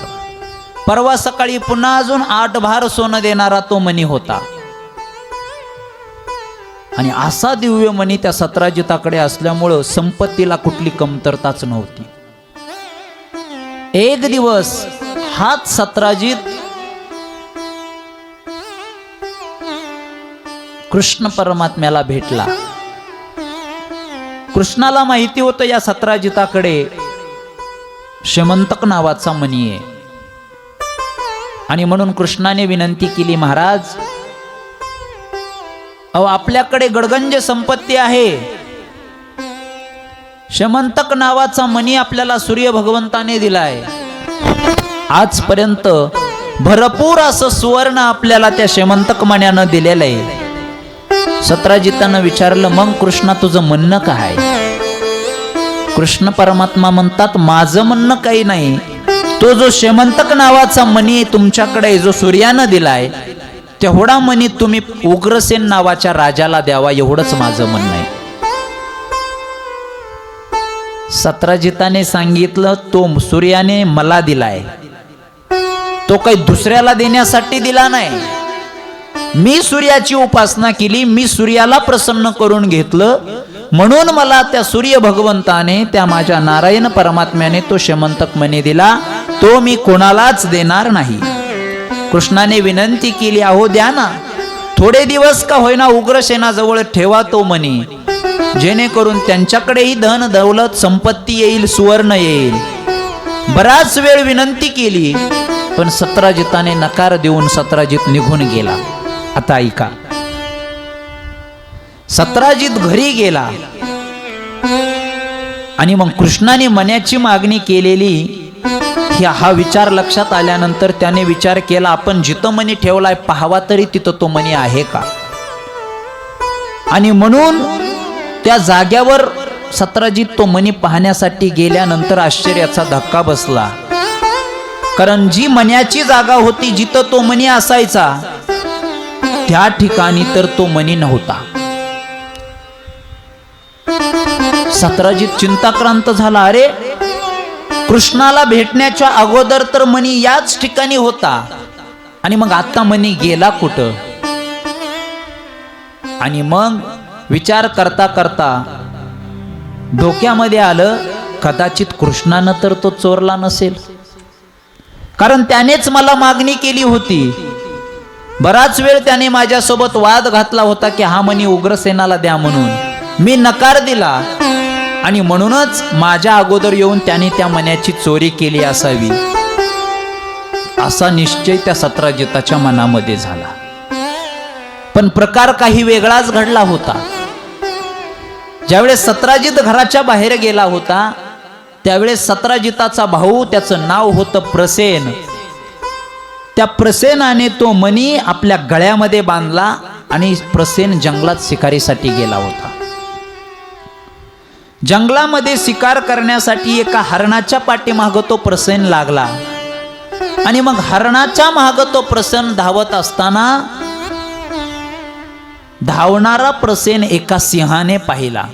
परवा सकाळी पुन्हा अजून 8 भार सोनं देणारा तो मणी होता. आणि असा दिव्य मणी त्या सत्राजिताकडे असल्यामुळं संपत्तीला कुठली कमतरताच नव्हती. एक दिवस हाच सत्राजित कृष्ण परमात्म्याला भेटला. कृष्णाला माहिती होतं या सत्राजिताकडे शेमंतक नावाचा मणी आहे. आणि म्हणून कृष्णाने विनंती केली, महाराज अहो आपल्याकडे गडगंज संपत्ती आहे, शेमंतक नावाचा मणी आपल्याला सूर्य भगवंताने दिलाय, आजपर्यंत भरपूर असं सुवर्ण आपल्याला त्या शेमंतक मण्यानं दिलेलं आहे. सत्राजितानं विचारलं, मग कृष्णा तुझं म्हणणं काय? कृष्ण परमात्मा म्हणतात, माझं म्हणणं काही नाही, तो जो शेमंतक नावाचा मणी तुमच्याकडे जो सूर्यानं दिलाय तेवढा मणी तुम्ही उग्रसेन नावाच्या राजाला द्यावा, एवढंच माझं म्हणणं आहे. सत्राजिताने सांगितलं, तो सूर्याने मला दिलाय, तो काही दुसऱ्याला देण्यासाठी दिला नाही. मी सूर्याची उपासना केली, मी सूर्याला प्रसन्न करून घेतलं, म्हणून मला त्या सूर्य भगवंताने, त्या माझ्या नारायण परमात्म्याने तो शेमंतक मणी दिला, तो मी कोणालाच देणार नाही. कृष्णाने विनंती केली, अहो द्या ना, थोडे दिवस का होईना उग्रसेनाजवळ ठेवा तो मणी, जेणेकरून त्यांच्याकडेही धन दौलत संपत्ती येईल, सुवर्ण येईल. बराच वेळ विनंती केली, पण सत्राजिताने नकार देऊन सत्राजित निघून गेला. आता ऐका, सत्राजित घरी गेला आणि मग कृष्णाने मण्याची मागणी केलेली हा विचार लक्षात आल्यानंतर त्याने विचार केला, आपण जिथं मणी ठेवलाय पाहावा तरी तिथं तो मणी आहे का. आणि म्हणून त्या जाग्यावर सत्राजित तो मणी पाहण्यासाठी गेल्यानंतर आश्चर्याचा धक्का बसला. कारण जी मण्याची जागा होती, जिथं तो मणी असायचा, त्या ठिकाणी तर तो मणी नव्हता. सत्राजित चिंताक्रांत झाला, अरे कृष्णाला भेटण्याच्या अगोदर तर मणी याच ठिकाणी होता, आणि मग आता मणी गेला कुठं. आणि मग विचार करता करता डोक्यामध्ये आलं, कदाचित कृष्णानं तर तो चोरला नसेल, कारण त्यानेच मला मागणी केली होती. बराच वेळ त्याने माझ्यासोबत वाद घातला होता की हा मणी उग्रसेनाला द्या म्हणून, मी नकार दिला, आणि म्हणूनच माझ्या अगोदर येऊन त्याने त्या मण्याची चोरी केली असावी, असा निश्चय त्या सत्राजिताच्या मनामध्ये झाला. पण प्रकार काही वेगळाच घडला होता. ज्यावेळेस सत्राजित घराच्या बाहेर गेला होता, त्यावेळेस सत्राजिताचा भाऊ, त्याचं नाव होतं प्रसेन, त्या प्रसेनाने तो मणी आपल्या गळ्यामध्ये बांधला आणि प्रसेन जंगलात शिकारीसाठी गेला होता. जंगलामध्ये शिकार करण्यासाठी एका हरणाच्या पाठीमागं तो प्रसेन लागला. आणि मग हरणाच्या मागं तो प्रसेन धावत असताना धावणारा प्रसेन एका सिंहाने पाहिला.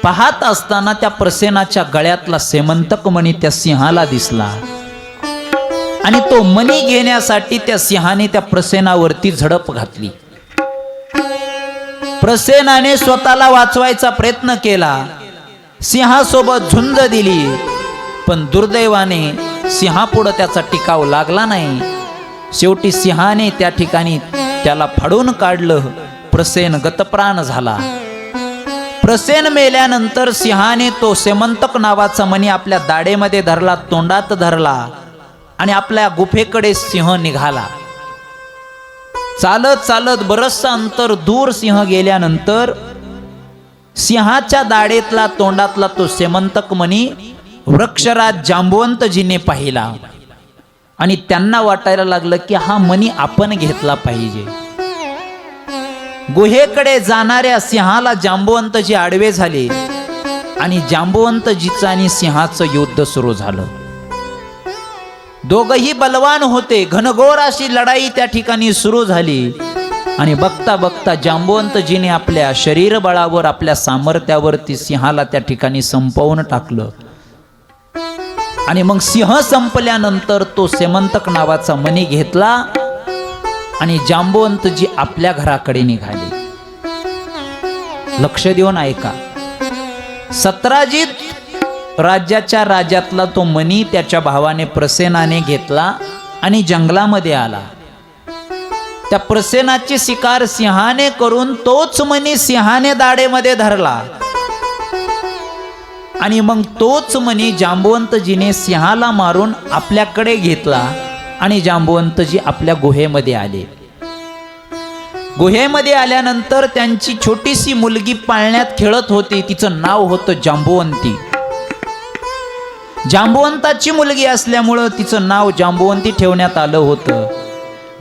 पाहत असताना त्या प्रसेनाच्या गळ्यातला शेमंतक मणी त्या सिंहाला दिसला, आणि तो मणी घेण्यासाठी त्या सिंहाने त्या प्रसेनावरती झडप घातली. प्रसेनाने स्वतःला वाचवायचा प्रयत्न केला, सिंहासोबत झुंज दिली, पण दुर्दैवाने सिंहापुढं त्याचा टिकाव लागला नाही. शेवटी सिंहाने त्या ठिकाणी त्याला फाडून काढलं. प्रसेन गतप्राण झाला. प्रसेन मेल्यानंतर सिंहाने तो शेमंतक नावाचा मणी आपल्या दाढेमध्ये धरला, तोंडात धरला, आणि आपल्या गुफेकडे सिंह निघाला. चालत चालत बरचसं अंतर दूर सिंह गेल्यानंतर सिंहाच्या दाढेतला, तोंडातला तो शेमंतक मणी वृक्षराज जांबवंतजीने पाहिला, आणि त्यांना वाटायला लागलं की हा मणी आपण घेतला पाहिजे. गुहेकडे जाणाऱ्या सिंहाला जांबवंतजी आडवे झाले, आणि जांबवंतजीचं आणि सिंहाचं युद्ध सुरू झालं. दोघही बलवान होते. घनघोर अशी लढाई त्या ठिकाणी सुरू झाली. आणि बघता बघता जांबवंतजीने आपल्या शरीर बळावर, आपल्या सामर्थ्यावरती सिंहाला त्या ठिकाणी संपवून टाकलं. आणि मग सिंह संपल्यानंतर तो सेमंतक नावाचा मणी घेतला आणि जांबवंतजी आपल्या घराकडे निघाले. लक्ष देऊन ऐका. सत्राजित राज्याच्या राजातला तो मणी त्याच्या भावाने प्रसेनाने घेतला आणि जंगलामध्ये आला. त्या प्रसेनाची शिकार सिंहाने करून तोच मणी सिंहाने दाढेमध्ये धरला. आणि मग तोच मणी जांबवंतजीने सिंहाला मारून आपल्याकडे घेतला आणि जांबवंतजी आपल्या गुहेमध्ये आले. गुहेमध्ये आल्यानंतर त्यांची छोटीशी मुलगी पाळण्यात खेळत होती. तिचं नाव होतं जांबवंती. जांबवंताची मुलगी असल्यामुळं तिचं नाव जांबवंती ठेवण्यात आलं होतं.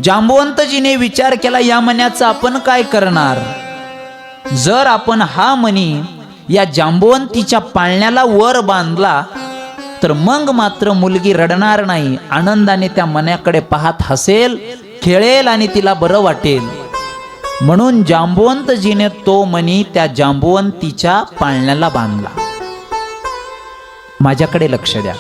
जांबवंतजीने विचार केला, या मण्याचं आपण काय करणार? जर आपण हा मणी या जांबवंतीच्या पाळण्याला वर बांधला तर मग मात्र मुलगी रडणार नाही, आनंदाने त्या मण्याकडे पाहत हसेल, खेळेल आणि तिला बरं वाटेल. म्हणून जांबवंतजीने तो मणी त्या जांबवंतीच्या पाळण्याला बांधला. माझ्याकडे लक्ष द्या.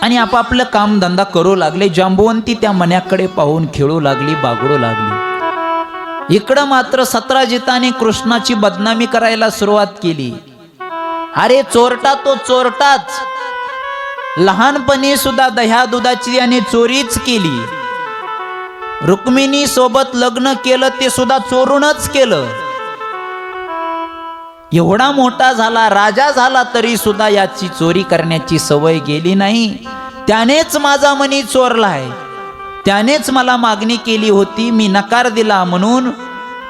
आणि आपापलं काम धंदा करू लागले. जांबवंती त्या मण्याकडे पाहून खेळू लागली, बागडू लागली. इकडं मात्र सत्राजिताने कृष्णाची बदनामी करायला सुरुवात केली. अरे चोरटा तो चोरटाच, लहानपणी सुद्धा दह्या दुधाची याने चोरीच केली. रुक्मिणी सोबत लग्न केलं ते सुद्धा चोरूनच केलं. एवढा मोठा झाला, राजा झाला, तरी सुद्धा याची चोरी करण्याची सवय गेली नाही. त्यानेच माझा मणी चोरलाय, त्यानेच मला मागणी केली होती, मी नकार दिला म्हणून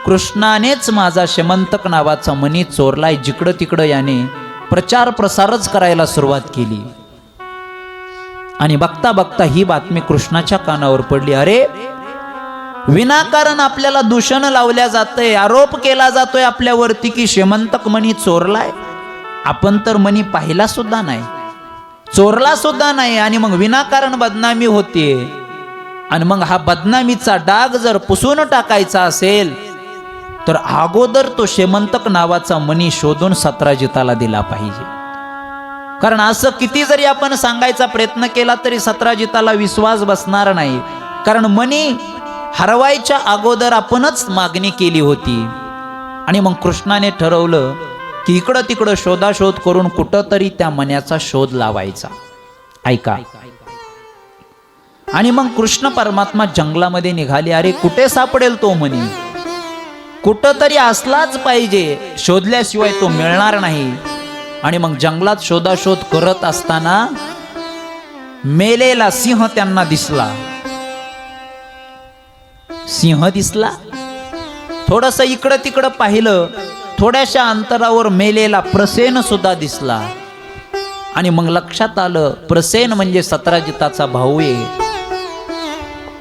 कृष्णानेच माझा शेमंतक नावाचा मणी चोरलाय. जिकडं तिकडं याने प्रचार प्रसारच करायला सुरुवात केली. आणि बघता बघता ही बातमी कृष्णाच्या कानावर पडली. अरे विनाकारण आपल्याला दूषण लावल्या जातंय, आरोप केला जातोय आपल्यावरती की शेमंतक मणी चोरलाय. आपण तर मणी पाहिला सुद्धा नाही, चोरला सुद्धा नाही, आणि मग विनाकारण बदनामी होते. आणि मग हा बदनामीचा डाग जर पुसून टाकायचा असेल तर अगोदर तो शेमंतक नावाचा मणी शोधून सत्राजिताला दिला पाहिजे. कारण असं किती जरी आपण सांगायचा प्रयत्न केला तरी सत्राजिताला विश्वास बसणार नाही. कारण मणी हरवायच्या अगोदर आपणच मागणी केली होती. आणि मग कृष्णाने ठरवलं की इकडं तिकडं शोधाशोध करून कुठंतरी त्या मण्याचा शोध लावायचा. ऐका. आणि मग कृष्ण परमात्मा जंगलामध्ये निघाले. अरे कुठे सापडेल तो मणी? कुठंतरी असलाच पाहिजे, शोधल्याशिवाय तो मिळणार नाही. आणि मग जंगलात शोधाशोध करत असताना मेलेला सिंह त्यांना दिसला. सिंह दिसला. थोडस इकडं तिकडं पाहिलं, थोड्याशा अंतरावर मेलेला प्रसेन सुद्धा दिसला. आणि मग लक्षात आलं प्रसेन म्हणजे सत्राजिताचा भाऊ आहे.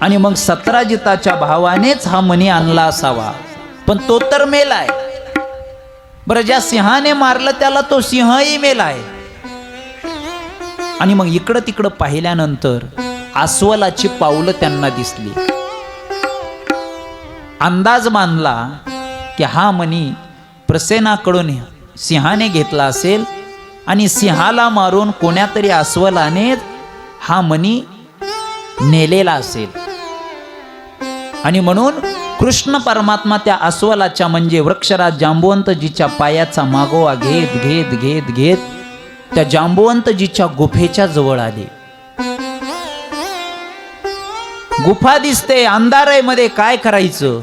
आणि मग सत्राजिताच्या भावानेच हा मणी आणला असावा, पण तो तर मेलाय. बरं, ज्या सिंहाने मारलं त्याला तो सिंहही मेलाय. आणि मग इकडं तिकडं पाहिल्यानंतर अस्वलाची पावलं त्यांना दिसली. अंदाज बांधला की हा मणी प्रसेनाकडून सिंहाने घेतला असेल आणि सिंहाला मारून कोण्यातरी अस्वलाने हा मणी नेलेला असेल. आणि म्हणून कृष्ण परमात्मा त्या अस्वलाच्या म्हणजे वृक्षराज जांबवंतजीच्या पायाचा मागोवा घेत घेत घेत घेत त्या जांबवंतजीच्या गुफेच्या जवळ आले. गुफा दिसते, अंधार आहे मध्ये, काय करायचं?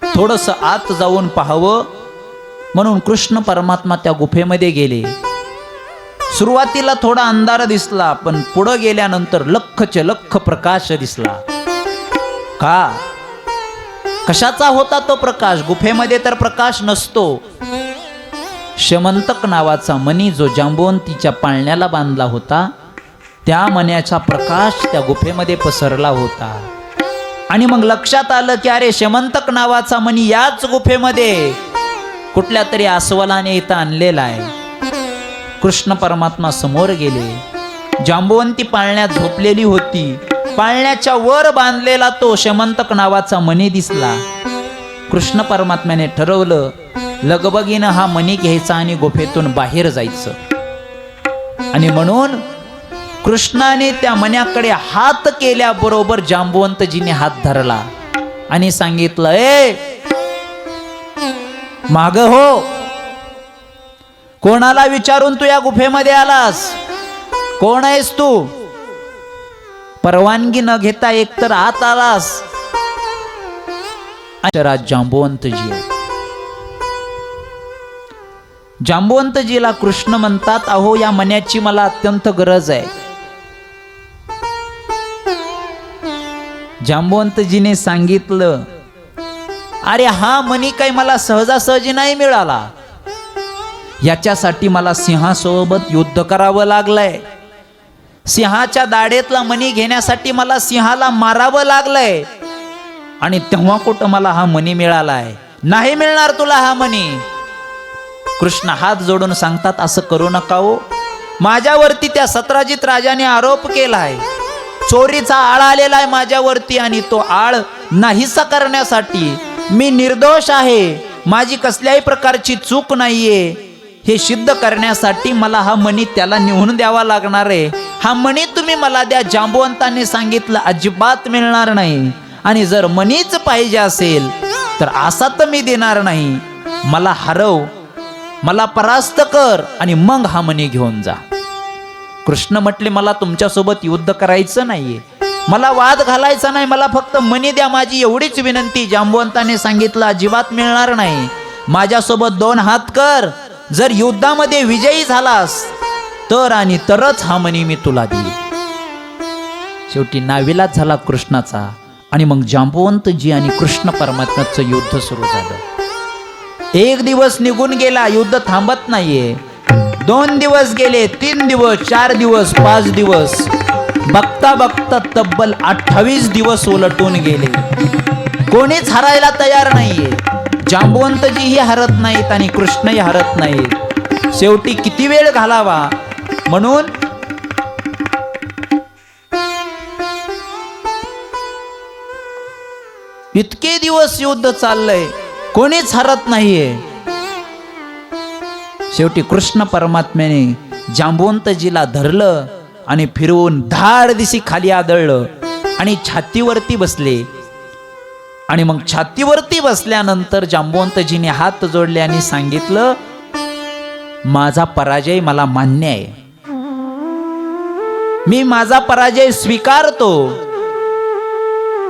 थोडस आत जाऊन पाहावं म्हणून कृष्ण परमात्मा त्या गुफेमध्ये गेले. सुरुवातीला थोडा अंधार दिसला, पण पुढे गेल्यानंतर लखचे लख प्रकाश दिसला. का? कशाचा होता तो प्रकाश? गुफेमध्ये तर प्रकाश नसतो. शेमंतक नावाचा मणी जो जांबवंतीच्या पाळण्याला बांधला होता त्या मण्याचा प्रकाश त्या गुफेमध्ये पसरला होता. आणि मग लक्षात आलं की अरे शेमंतक नावाचा मणी याच गुफेमध्ये कुठल्या तरी अस्वलाने इथं आणलेला आहे. कृष्ण परमात्मा समोर गेले. जांबवंती पाळण्यात झोपलेली होती. पाळण्याच्या वर बांधलेला तो शमंतक नावाचा मणी दिसला. कृष्ण परमात्म्याने ठरवलं लगबगीनं हा मणी घ्यायचा आणि गुफेतून बाहेर जायचं. आणि म्हणून कृष्णाने त्या मण्याकडे हात केल्याबरोबर जांबुवंतजीने हात धरला आणि सांगितलं, ए माग हो, कोणाला विचारून तू या गुफेमध्ये आलास? कोण आहेस तू? परवानगी न घेता एकतर आत आलास. जांबुवंतजी जांबुवंतजीला कृष्ण म्हणतात, अहो या मण्याची मला अत्यंत गरज आहे. जांबुवंतजीने सांगितलं, अरे हा मणी काही मला सहजासहजी नाही मिळाला. याच्यासाठी मला सिंहासोबत युद्ध करावं लागलंय. सिंहाच्या दाढेतला मणी घेण्यासाठी मला सिंहाला मारावं लागलंय. आणि तेव्हा कुठं मला हा मणी मिळालाय. नाही मिळणार तुला हा मणी. कृष्ण हात जोडून सांगतात, असं करू नका हो. माझ्यावरती त्या सत्राजित राजाने आरोप केलाय. चोरीचा आळ आलेला आहे माझ्यावरती आणि तो आळ नाहीसा करण्यासाठी मी निर्दोष आहे, माझी कसल्याही प्रकारची चूक नाहीये, हे सिद्ध करण्यासाठी मला हा मणी त्याला निवून द्यावा लागणार आहे. हा मणी तुम्ही मला द्या. जांबुवंतांनी सांगितलं, अजिबात मिळणार नाही. आणि जर मणीच पाहिजे असेल तर असा तर मी देणार नाही. मला हरव, मला परास्त कर आणि मग हा मणी घेऊन जा. कृष्ण म्हटले, मला तुमच्यासोबत युद्ध करायचं नाहीये, मला वाद घालायचा नाही, मला फक्त मणी द्या, माझी एवढीच विनंती. जांबुवंताने सांगितलं, अजिबात मिळणार नाही. माझ्यासोबत 2 हात कर. जर युद्धामध्ये विजयी झालास तर आणि तरच हा मणी मी तुला देईल. शेवटी नाविलाज झाला कृष्णाचा. आणि मग जांबुवंतजी आणि कृष्ण परमात्म्याचं युद्ध सुरू झालं. 1 दिवस निघून गेला, युद्ध थांबत नाहीये. 2 दिवस गेले, 3 दिवस, 4 दिवस, 5 दिवस, बघता बघता तब्बल 28 दिवस उलटून गेले. कोणीच हरायला तयार नाहीये. जांबुवंतजीही हरत नाहीत आणि कृष्णही हरत नाहीत. शेवटी किती वेळ घालावा म्हणून इतके दिवस युद्ध चाललंय, कोणीच हरत नाहीये. शेवटी कृष्ण परमात्म्याने जांबुवंतजीला धरलं आणि फिरवून धाड दिशी खाली आदळलं आणि छातीवरती बसले. आणि मग छातीवरती बसल्यानंतर जांबुवंतजीने हात जोडले आणि सांगितलं, माझा पराजय मला मान्य आहे, मी माझा पराजय स्वीकारतो.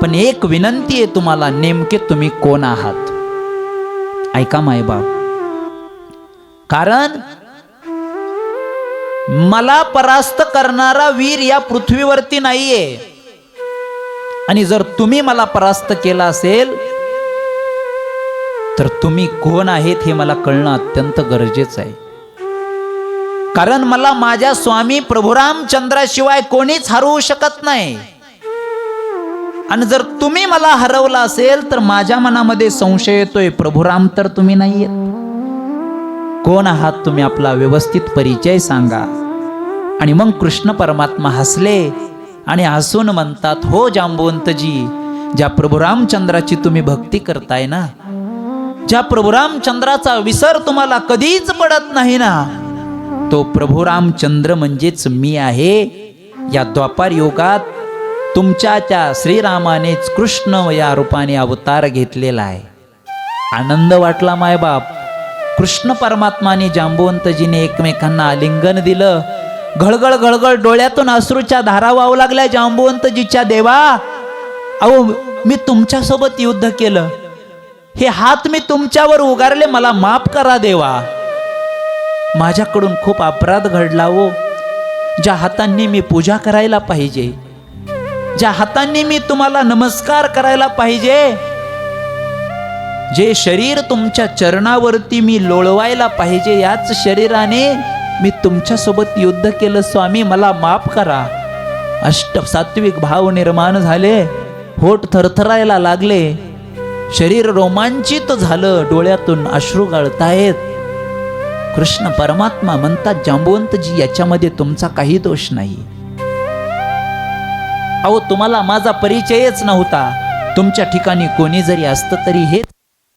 पण एक विनंती आहे तुम्हाला, नेमके तुम्ही कोण आहात? ऐका मायबाप, कारण मला परास्त करणारा वीर या पृथ्वीवरती नाहीये. आणि जर तुम्ही मला परास्त केला असेल तर तुम्ही कोण आहेत हे मला कळणं अत्यंत गरजेचं आहे. कारण मला माझ्या स्वामी प्रभू रामचंद्राशिवाय कोणीच हरवू शकत नाही. आणि जर तुम्ही मला हरवलं असेल तर माझ्या मनामध्ये संशय येतोय, प्रभू राम तर तुम्ही नाहीये. कोण आहात तुम्ही? आपला व्यवस्थित परिचय सांगा. आणि मग कृष्ण परमात्मा हसले आणि हसून म्हणतात, हो जांबुवंतजी, ज्या प्रभू रामचंद्राची तुम्ही भक्ती करताय ना, ज्या प्रभू रामचंद्राचा विसर तुम्हाला कधीच पडत नाही ना, तो प्रभू रामचंद्र म्हणजेच मी आहे. या द्वापार युगात तुमच्या त्या श्रीरामानेच कृष्ण या रूपाने अवतार घेतलेला आहे. आनंद वाटला मायबाप. कृष्ण परमात्माने जांबुवंतजीने एकमेकांना आलिंगन दिलं. घळघळ घळघळ डोळ्यातून अश्रूच्या धारा वाहू लागल्या जांबुवंतजीच्या. देवा, अहो मी तुमच्यासोबत युद्ध केलं, हे हात मी तुमच्यावर उगारले, मला माफ करा देवा. माझ्याकडून खूप अपराध घडला हो. ज्या हातांनी मी पूजा करायला पाहिजे, ज्या हातांनी मी तुम्हाला नमस्कार करायला पाहिजे, जे शरीर तुमच्या चरणावरती मी लोळवायला पाहिजे, याच शरीराने मी तुमच्यासोबत युद्ध केलं. स्वामी मला माफ करा. सात्विक भाव निर्माण झाले, होठ थरथरायला लागले, शरीर रोमांचित झालं, डोळ्यातून अश्रू गळतायत. कृष्ण परमात्मा म्हणतात, जांबुवंतजी, याच्यामध्ये तुमचा काही दोष नाही. अहो तुम्हाला माझा परिचयच नव्हता. तुमच्या ठिकाणी कोणी जरी असतं तरी हेच